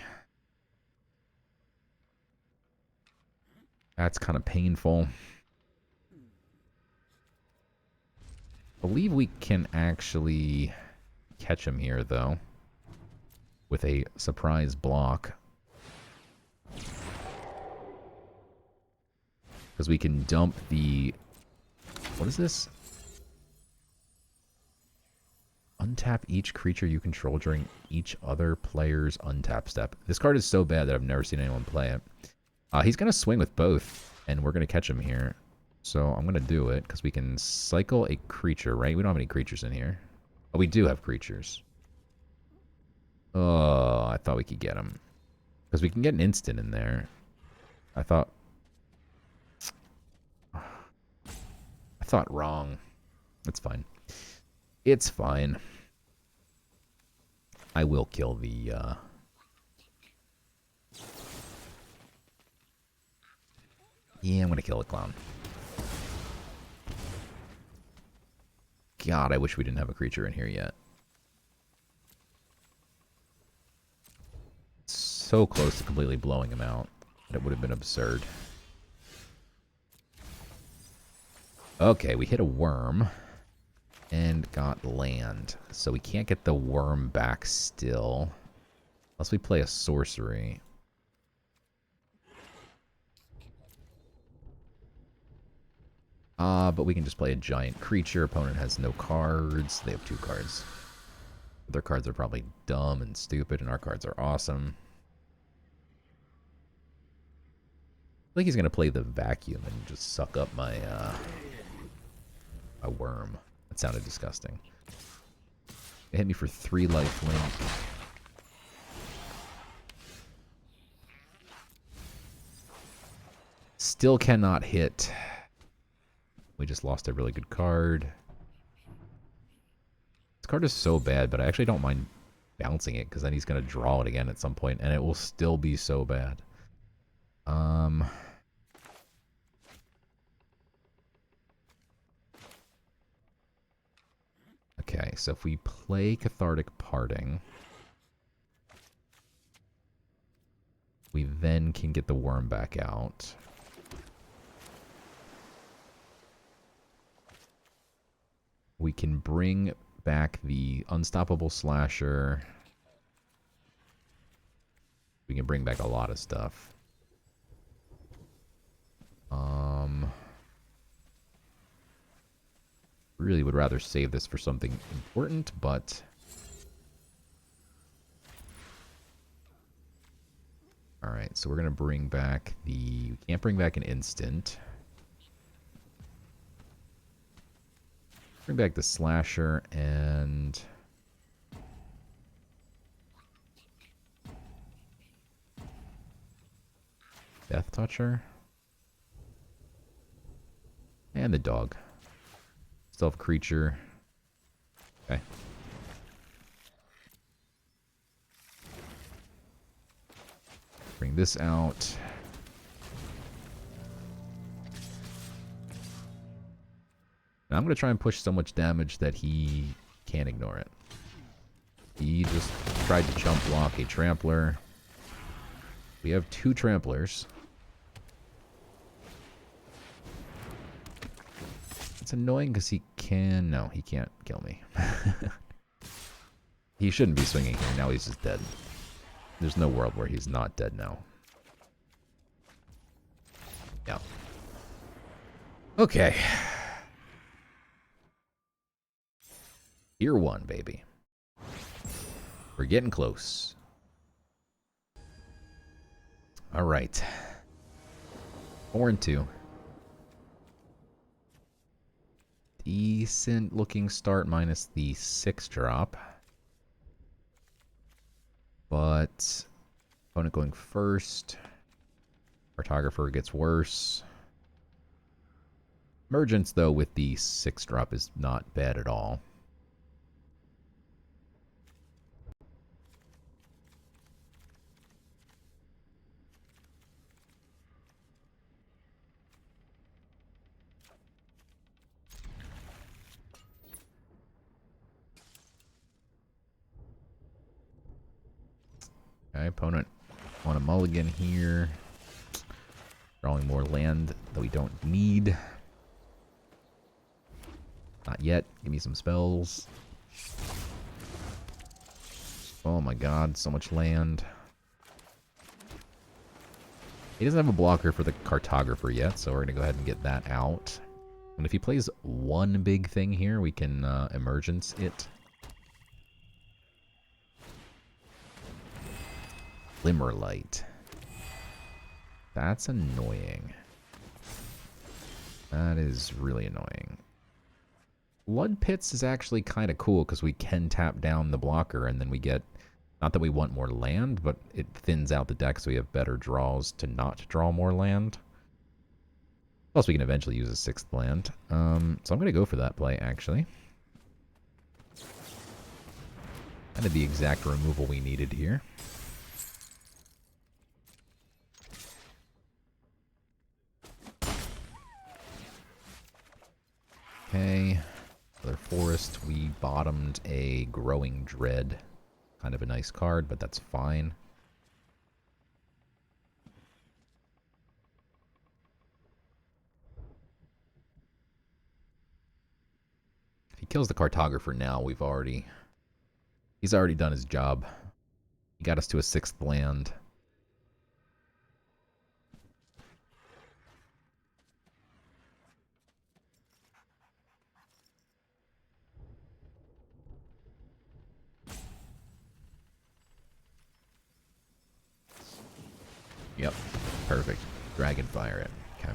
That's kind of painful. I believe we can actually catch him here, though, with a surprise block. Because we can dump the... What is this? Untap each creature you control during each other player's untap step. This card is so bad that I've never seen anyone play it. He's going to swing with both, and we're going to catch him here. So I'm going to do it, because we can cycle a creature, right? We don't have any creatures in here. Oh, we do have creatures. Oh, I thought we could get him. Because we can get an instant in there. I thought wrong. It's fine. It's fine. I will kill the... Yeah, I'm going to kill the clown. God, I wish we didn't have a creature in here yet. So close to completely blowing him out. That would have been absurd. Okay, we hit a worm. And got land. So we can't get the worm back still. Unless we play a sorcery. But we can just play a giant creature. Opponent has no cards. They have 2 cards. Their cards are probably dumb and stupid, and our cards are awesome. I think he's going to play the vacuum and just suck up my a worm. That sounded disgusting. It hit me for 3 lifelink. Still cannot hit. We just lost a really good card. This card is so bad, but I actually don't mind bouncing it, because then he's going to draw it again at some point, and it will still be so bad. Okay, so if we play Cathartic Parting, we then can get the worm back out. We can bring back the Unstoppable Slasher. We can bring back a lot of stuff. Really would rather save this for something important, but... Alright, so we're going to bring back the... We can't bring back an instant. Bring back the Slasher and... Death Toucher. And the dog. Stealth creature. Okay. Bring this out. Now I'm going to try and push so much damage that he can't ignore it. He just tried to jump block a Trampler. We have 2 Tramplers. It's annoying because he can... No, he can't kill me. He shouldn't be swinging here. Now he's just dead. There's no world where he's not dead now. Yeah. Okay. Tier 1, baby. We're getting close. Alright. 4-2. Decent looking start minus the 6 drop. But opponent going first. Cartographer gets worse. Emergence, though, with the 6 drop is not bad at all. Okay, opponent on a mulligan here. Drawing more land that we don't need. Not yet. Give me some spells. Oh my god, so much land. He doesn't have a blocker for the cartographer yet, so we're going to go ahead and get that out. And if he plays one big thing here, we can emergence it. Glimmerlight. That's annoying. That is really annoying. Blood Pits is actually kind of cool because we can tap down the blocker and then we get, not that we want more land, but it thins out the deck so we have better draws to not draw more land. Plus we can eventually use a 6th land. So I'm going to go for that play actually. Kind of the exact removal we needed here. Okay. Another forest. We bottomed a Growing Dread. Kind of a nice card, but that's fine. If he kills the cartographer now, he's already done his job. He got us to a 6th land. Yep, perfect. Dragonfire it. Okay.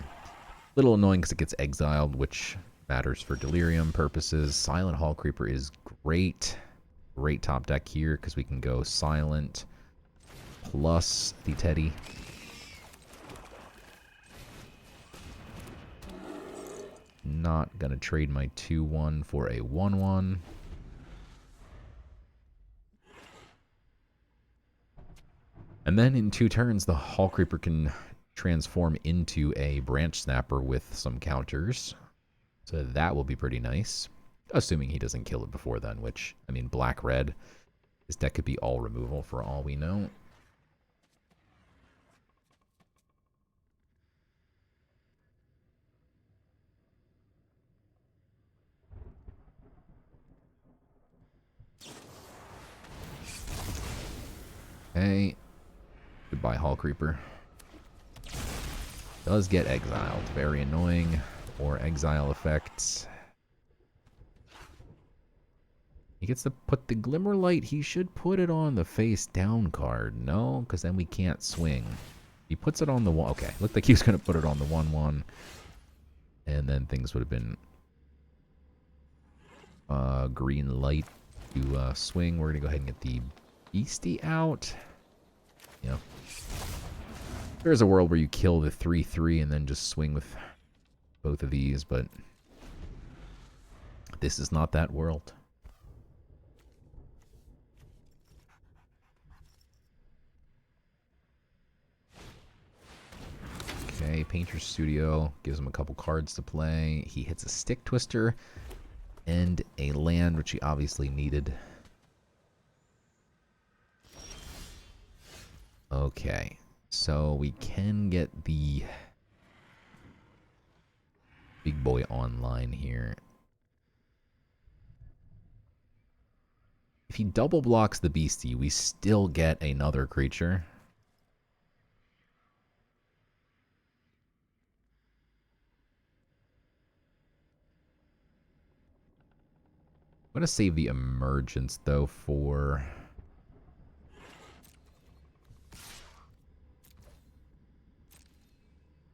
Little annoying because it gets exiled, which matters for Delirium purposes. Silent Hall Creeper is great. Great top deck here because we can go Silent plus the Teddy. Not going to trade my 2-1 for a 1-1. And then in 2 turns, the Hall Creeper can transform into a Branch Snapper with some counters. So that will be pretty nice. Assuming he doesn't kill it before then, which, I mean, black-red. This deck could be all removal for all we know. Okay. Goodbye, Hall Creeper. Does get exiled. Very annoying. Or exile effects. He gets to put the Glimmerlight. He should put it on the face down card. No, because then we can't swing. He puts it on the one. Okay, looked like he was going to put it on the 1-1. And then things would have been green light to swing. We're going to go ahead and get the Beastie out. Yeah. There's a world where you kill the 3-3 and then just swing with both of these, but this is not that world. Okay, Painter's Studio gives him a couple cards to play. He hits a Stick Twister and a land, which he obviously needed. Okay, so we can get the big boy online here. If he double blocks the Beastie, we still get another creature. I'm going to save the Emergence, though, for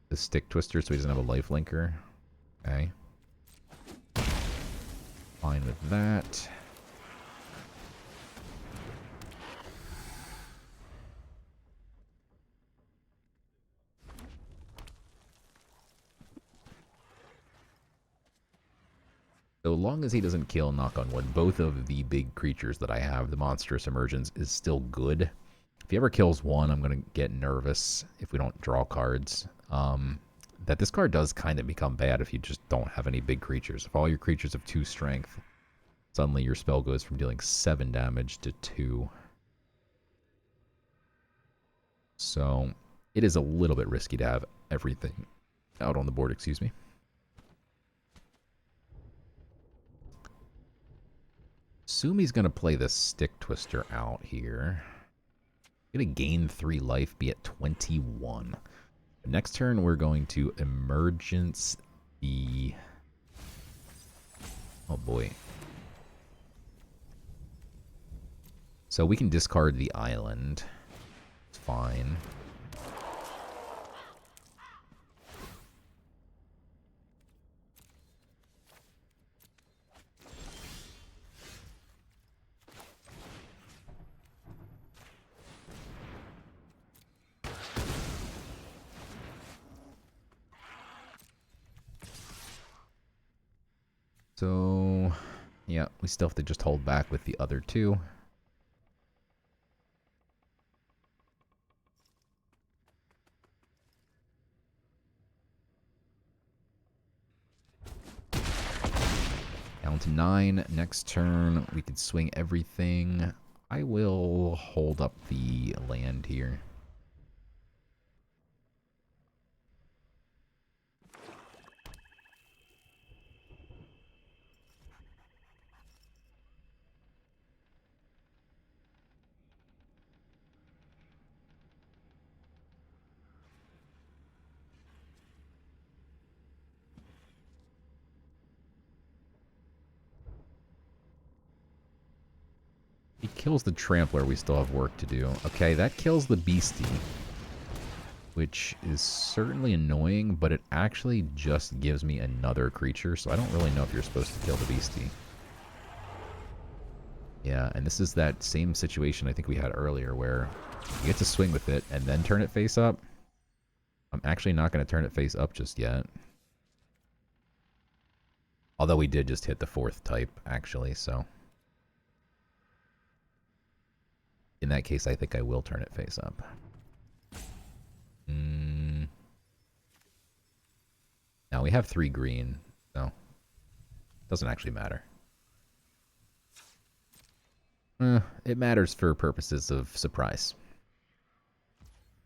the Stick Twister, so he doesn't have a lifelinker. Okay. Fine with that. So long as he doesn't kill, knock on wood, both of the big creatures that I have, the Monstrous Emergence is still good. If he ever kills one, I'm going to get nervous if we don't draw cards. That this card does kind of become bad if you just don't have any big creatures. If all your creatures have 2 strength, suddenly your spell goes from dealing 7 damage to 2. So it is a little bit risky to have everything out on the board, excuse me. Assume he's going to play the Stick Twister out here. Going to gain 3 life, be at 21. Next turn, we're going to Emergence the... Oh boy. So we can discard the island. It's fine. So, yeah, we still have to just hold back with the other 2. Down to 9. Next turn, we could swing everything. I will hold up the land here. He kills the Trampler, we still have work to do. Okay, that kills the Beastie, which is certainly annoying, but it actually just gives me another creature, so I don't really know if you're supposed to kill the Beastie. Yeah, and this is that same situation I think we had earlier, where you get to swing with it and then turn it face up. I'm actually not going to turn it face up just yet. Although we did just hit the 4th type, actually, so... In that case, I think I will turn it face up. Now, we have 3 green, so... Doesn't actually matter. It matters for purposes of surprise.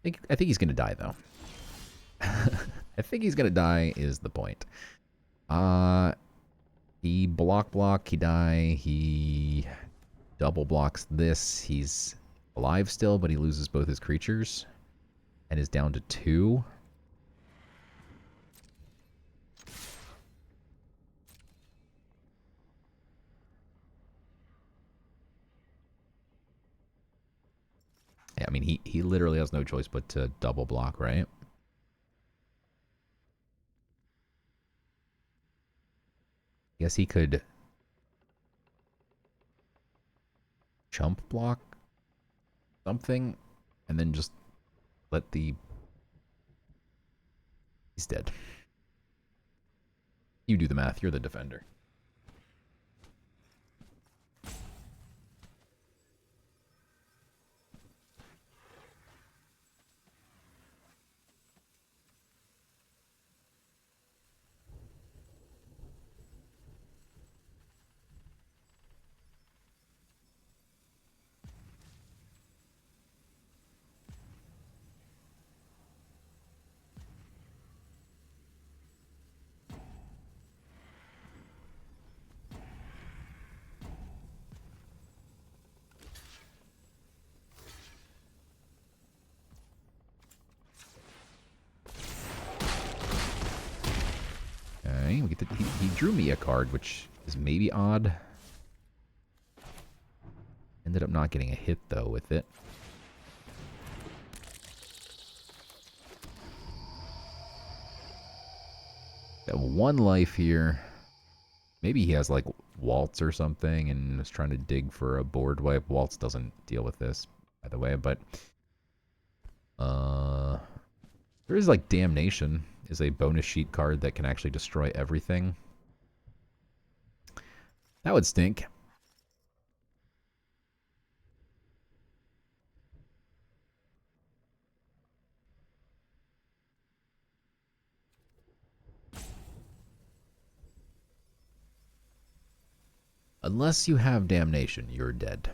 I think he's going to die, though. I think he's going to die is the point. He block, he die, he double blocks this. He's alive still, but he loses both his creatures and is down to 2. Yeah, I mean, he literally has no choice but to double block, right? Guess he could chump block something and then just let the... He's dead. You do the math. You're the defender. Okay, we get to, he drew me a card, which is maybe odd. Ended up not getting a hit, though, with it. Got 1 life here. Maybe he has, like, Waltz or something and is trying to dig for a board wipe. Waltz doesn't deal with this, by the way, but... there is, like, Damnation is a bonus sheet card that can actually destroy everything. That would stink. Unless you have Damnation, you're dead.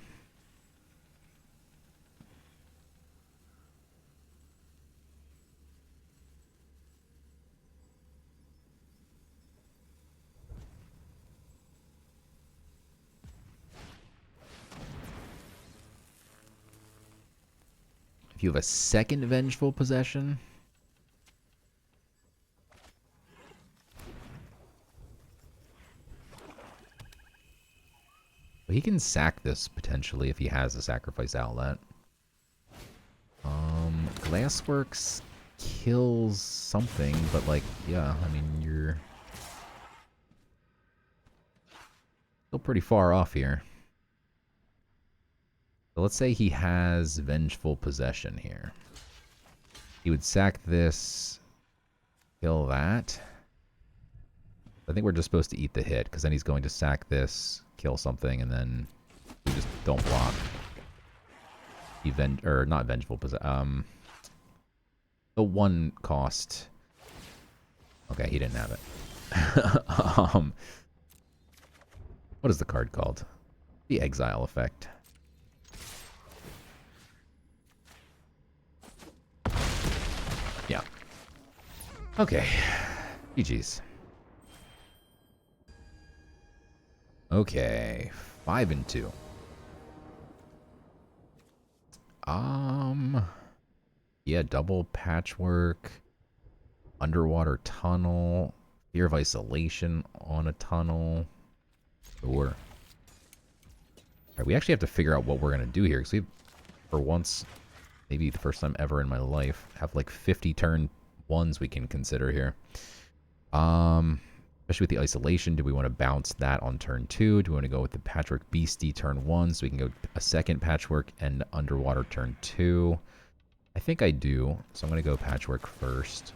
If you have a second Vengeful Possession... he can sack this, potentially, if he has a Sacrifice Outlet. Glassworks kills something, but, like, yeah, I mean, you're still pretty far off here. So let's say he has Vengeful Possession here. He would sack this, kill that. I think we're just supposed to eat the hit, because then he's going to sack this, kill something, and then we just don't block. Or not Vengeful Possession. The one cost. Okay, he didn't have it. What is the card called? The Exile Effect. Yeah. Okay. GG's. Okay. 5 and 2. Yeah, double Patchwork, Underwater Tunnel, Fear of Isolation on a tunnel. Sure. Alright, we actually have to figure out what we're going to do here, because we, for once, maybe the first time ever in my life, have like 50 turn ones we can consider here. Especially with the Isolation, do we want to bounce that on turn 2? Do we want to go with the Patchwork Beastie turn 1, so we can go a second Patchwork and Underwater turn 2? I think I do, so I'm going to go Patchwork first.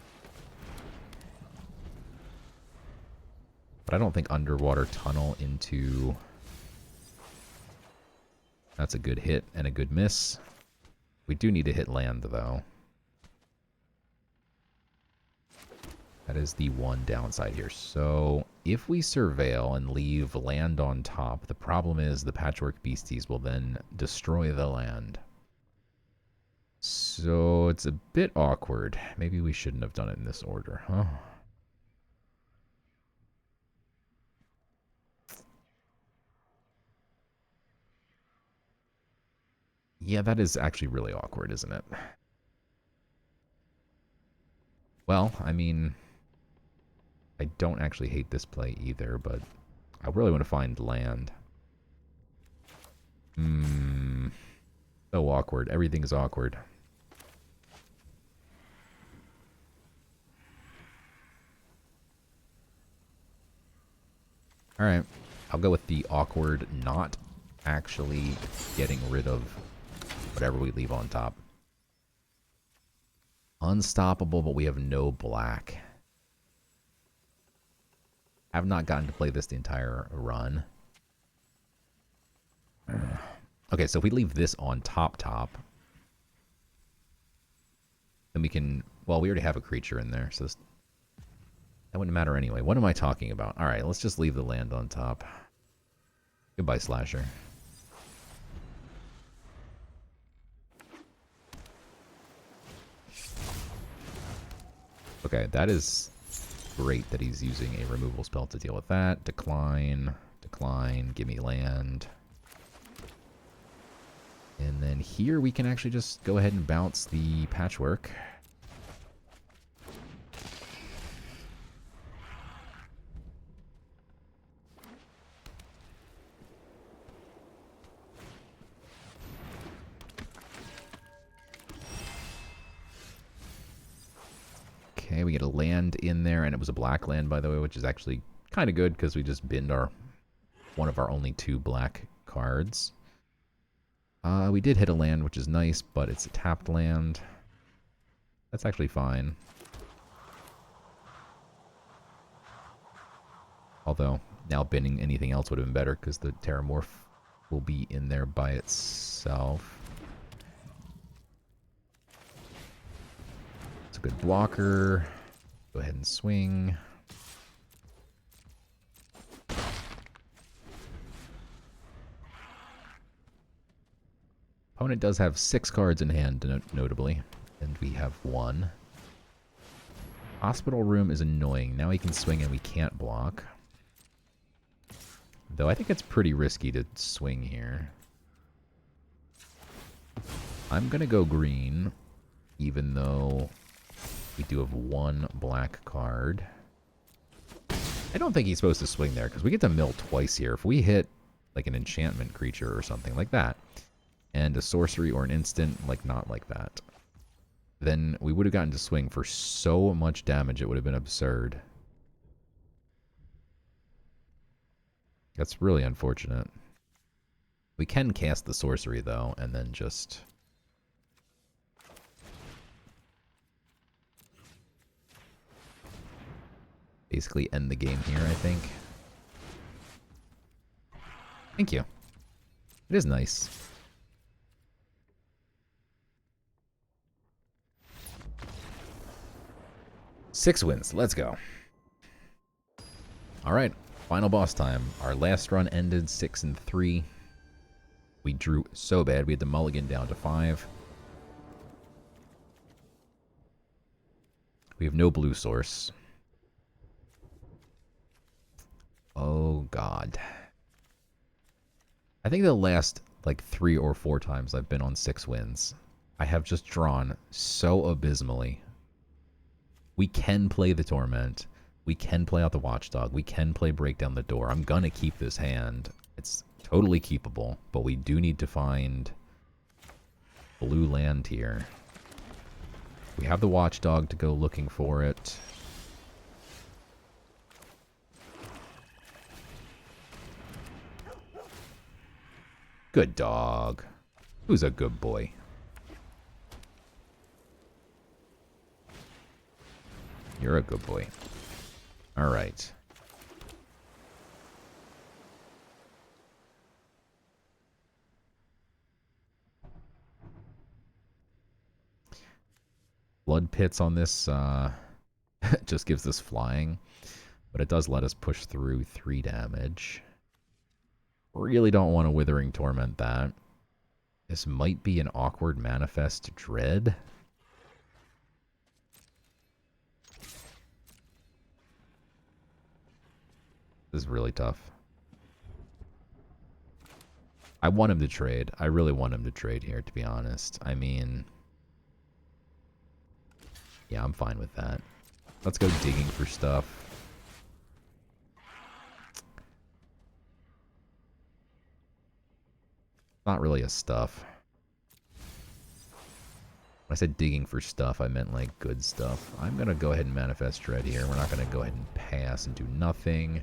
But I don't think Underwater Tunnel into... That's a good hit and a good miss. We do need to hit land, though. That is the one downside here. So if we Surveil and leave land on top, the problem is the Patchwork Beasties will then destroy the land. So it's a bit awkward. Maybe we shouldn't have done it in this order, huh? Yeah, that is actually really awkward, isn't it? Well, I mean, I don't actually hate this play either, but I really want to find land. So awkward. Everything is awkward. Alright. I'll go with the awkward not actually getting rid of whatever we leave on top. Unstoppable, but we have no black. Have not gotten to play this the entire run. Okay, so if we leave this on top, then we can... Well, we already have a creature in there, so this, that wouldn't matter anyway. What am I talking about? Alright, let's just leave the land on top. Goodbye, Slasher. Okay, that is great that he's using a removal spell to deal with that. Decline, decline, give me land. And then here we can actually just go ahead and bounce the Patchwork. Okay, we get a land in there, and it was a black land, by the way, which is actually kind of good because we just binned our one of our only 2 black cards. We did hit a land, which is nice, but it's a tapped land. That's actually fine. Although, now binning anything else would have been better because the Terramorph will be in there by itself. It's a good blocker. Go ahead and swing. Opponent does have 6 cards in hand, notably, and we have 1. Hospital Room is annoying. Now he can swing and we can't block. Though I think it's pretty risky to swing here. I'm going to go green, even though we do have one black card. I don't think he's supposed to swing there, because we get to mill twice here. If we hit, like, an enchantment creature or something like that, and a sorcery or an instant, like, not like that, then we would have gotten to swing for so much damage, it would have been absurd. That's really unfortunate. We can cast the sorcery, though, and then just... basically end the game here, I think. Thank you. It is nice. Six wins. Let's go. All right. Final boss time. Our last run ended 6-3. We drew so bad. We had to mulligan down to 5. We have no blue source. Oh, God. I think the last, like, 3 or 4 times I've been on 6 wins, I have just drawn so abysmally. We can play the Torment. We can play out the Watchdog. We can play Break Down the Door. I'm gonna keep this hand. It's totally keepable, but we do need to find blue land here. We have the Watchdog to go looking for it. Good dog. Who's a good boy? You're a good boy. All right. Blood pits on this just gives us flying, but it does let us push through 3 damage. Really don't want to Withering Torment that. This might be an awkward Manifest Dread. This is really tough. I want him to trade. I really want him to trade here, to be honest. I mean... yeah, I'm fine with that. Let's go digging for stuff. Not really a stuff. When I said digging for stuff, I meant like good stuff. I'm going to go ahead and Manifest Dread here. We're not going to go ahead and pass and do nothing.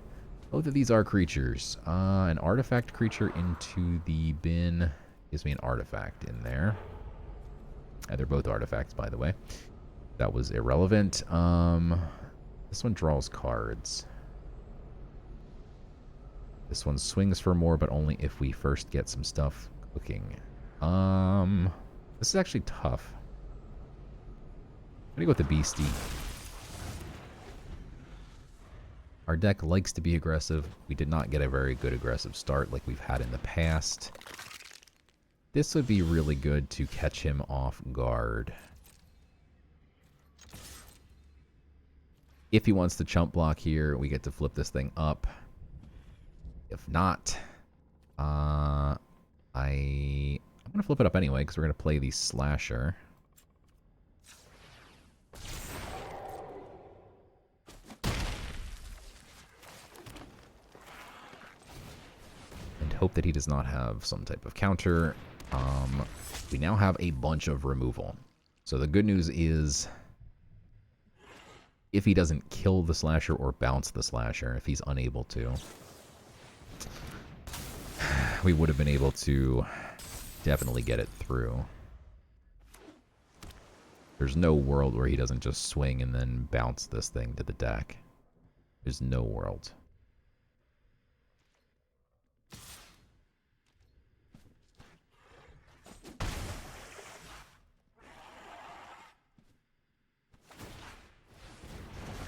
Both of these are creatures. An artifact creature into the bin gives me an artifact in there. They're both artifacts, by the way. That was irrelevant. This one draws cards. This one swings for more, but only if we first get some stuff cooking. This is actually tough. I'm gonna go with the Beastie. Our deck likes to be aggressive. We did not get a very good aggressive start like we've had in the past. This would be really good to catch him off guard. If he wants to chump block here, we get to flip this thing up. If not, I'm going to flip it up anyway because we're going to play the Slasher. And hope that he does not have some type of counter. We now have a bunch of removal. So the good news is, if he doesn't kill the Slasher or bounce the Slasher, if he's unable to, we would have been able to definitely get it through. There's no world where he doesn't just swing and then bounce this thing to the deck. There's no world.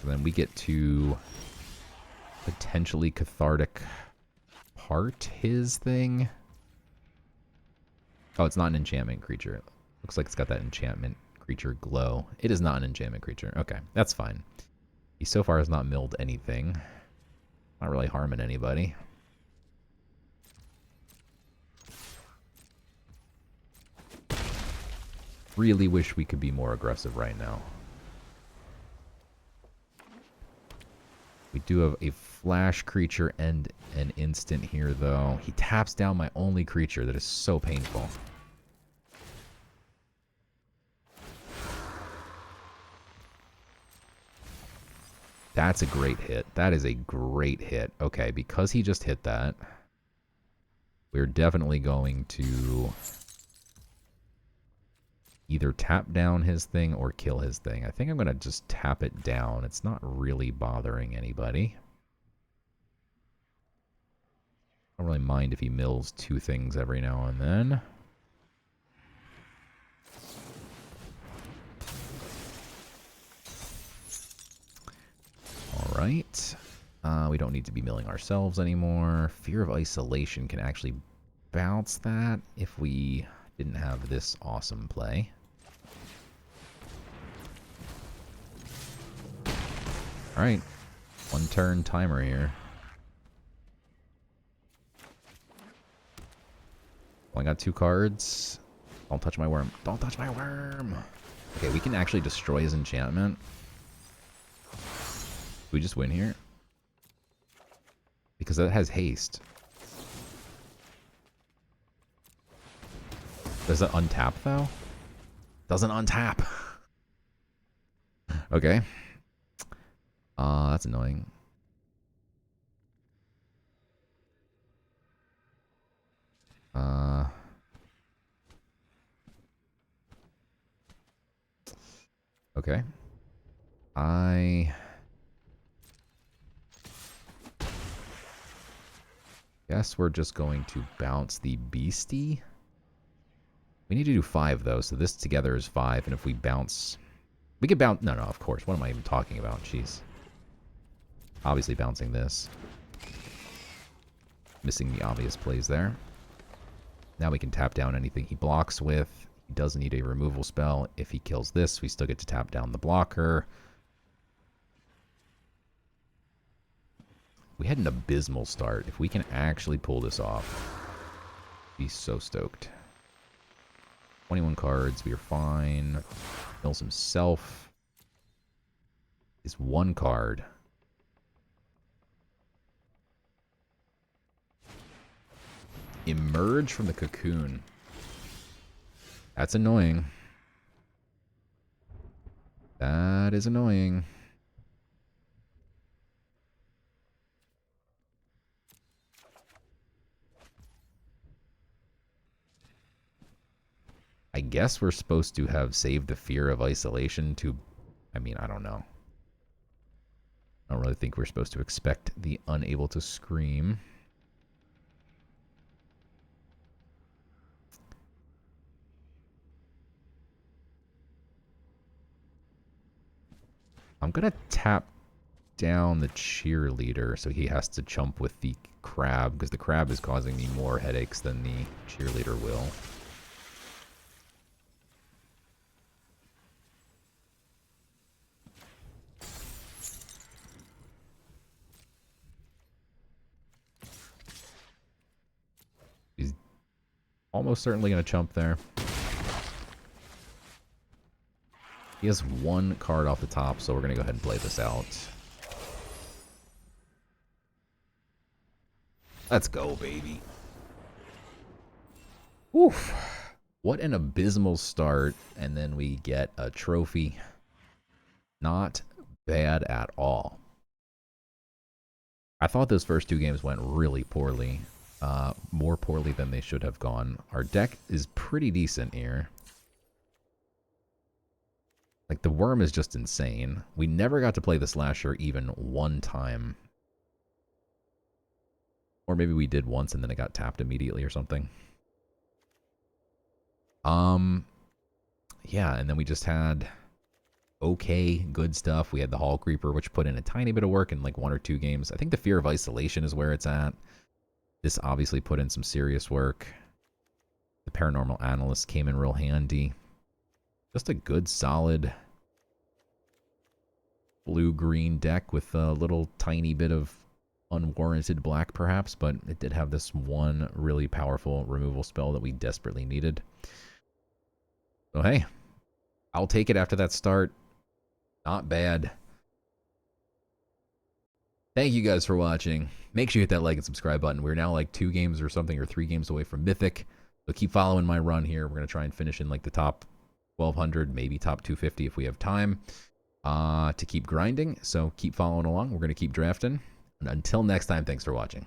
And then we get to potentially cathartic part his thing. Oh, it's not an enchantment creature. Looks like it's got that enchantment creature glow. It is not an enchantment creature. Okay, that's fine. He so far has not milled anything. Not really harming anybody. Really wish we could be more aggressive right now. We do have a flash creature and an instant here, though. He taps down my only creature. That is so painful. That's a great hit. That is a great hit. Okay, because he just hit that, we're definitely going to either tap down his thing or kill his thing. I think I'm going to just tap it down. It's not really bothering anybody. I don't really mind if he mills two things every now and then. Alright. We don't need to be milling ourselves anymore. Fear of Isolation can actually bounce that if we didn't have this awesome play. Alright. One turn timer here. Only got 2 cards. Don't touch my worm. Don't touch my worm! Okay, we can actually destroy his enchantment. We just win here? Because that has haste. Does it untap, though? Doesn't untap. Okay. That's annoying. Okay. I guess we're just going to bounce the beastie. We need to do 5, though, so this together is 5, and if we bounce... We could bounce... No, of course. What am I even talking about? Jeez. Obviously bouncing this. Missing the obvious plays there. Now we can tap down anything he blocks with. He does need a removal spell. If he kills this, we still get to tap down the blocker. We had an abysmal start. If we can actually pull this off, be so stoked. 21 cards. We are fine. Mills himself is 1 card. Emerge from the cocoon. That's annoying. That is annoying. I guess we're supposed to have saved the Fear of Isolation to... I mean, I don't know. I don't really think we're supposed to expect the Unable to Scream. I'm going to tap down the cheerleader so he has to chump with the crab, because the crab is causing me more headaches than the cheerleader will. He's almost certainly going to chump there. He has 1 card off the top, so we're going to go ahead and play this out. Let's go, baby. Oof. What an abysmal start, and then we get a trophy. Not bad at all. I thought those first 2 games went really poorly. More poorly than they should have gone. Our deck is pretty decent here. Like, the worm is just insane. We never got to play the slasher even 1 time. Or maybe we did once and then it got tapped immediately or something. Yeah, and then we just had okay, good stuff. We had the Hall Creeper, which put in a tiny bit of work in like 1 or 2 games. I think the Fear of Isolation is where it's at. This obviously put in some serious work. The Paranormal Analyst came in real handy. Just a good, solid blue-green deck with a little tiny bit of unwarranted black, perhaps, but it did have this one really powerful removal spell that we desperately needed. So, hey, I'll take it after that start. Not bad. Thank you guys for watching. Make sure you hit that like and subscribe button. We're now like 2 games or something, or 3 games away from Mythic. So keep following my run here. We're going to try and finish in like the top 1200, maybe top 250 if we have time to keep grinding. So keep following along. We're going to keep drafting. And until next time, thanks for watching.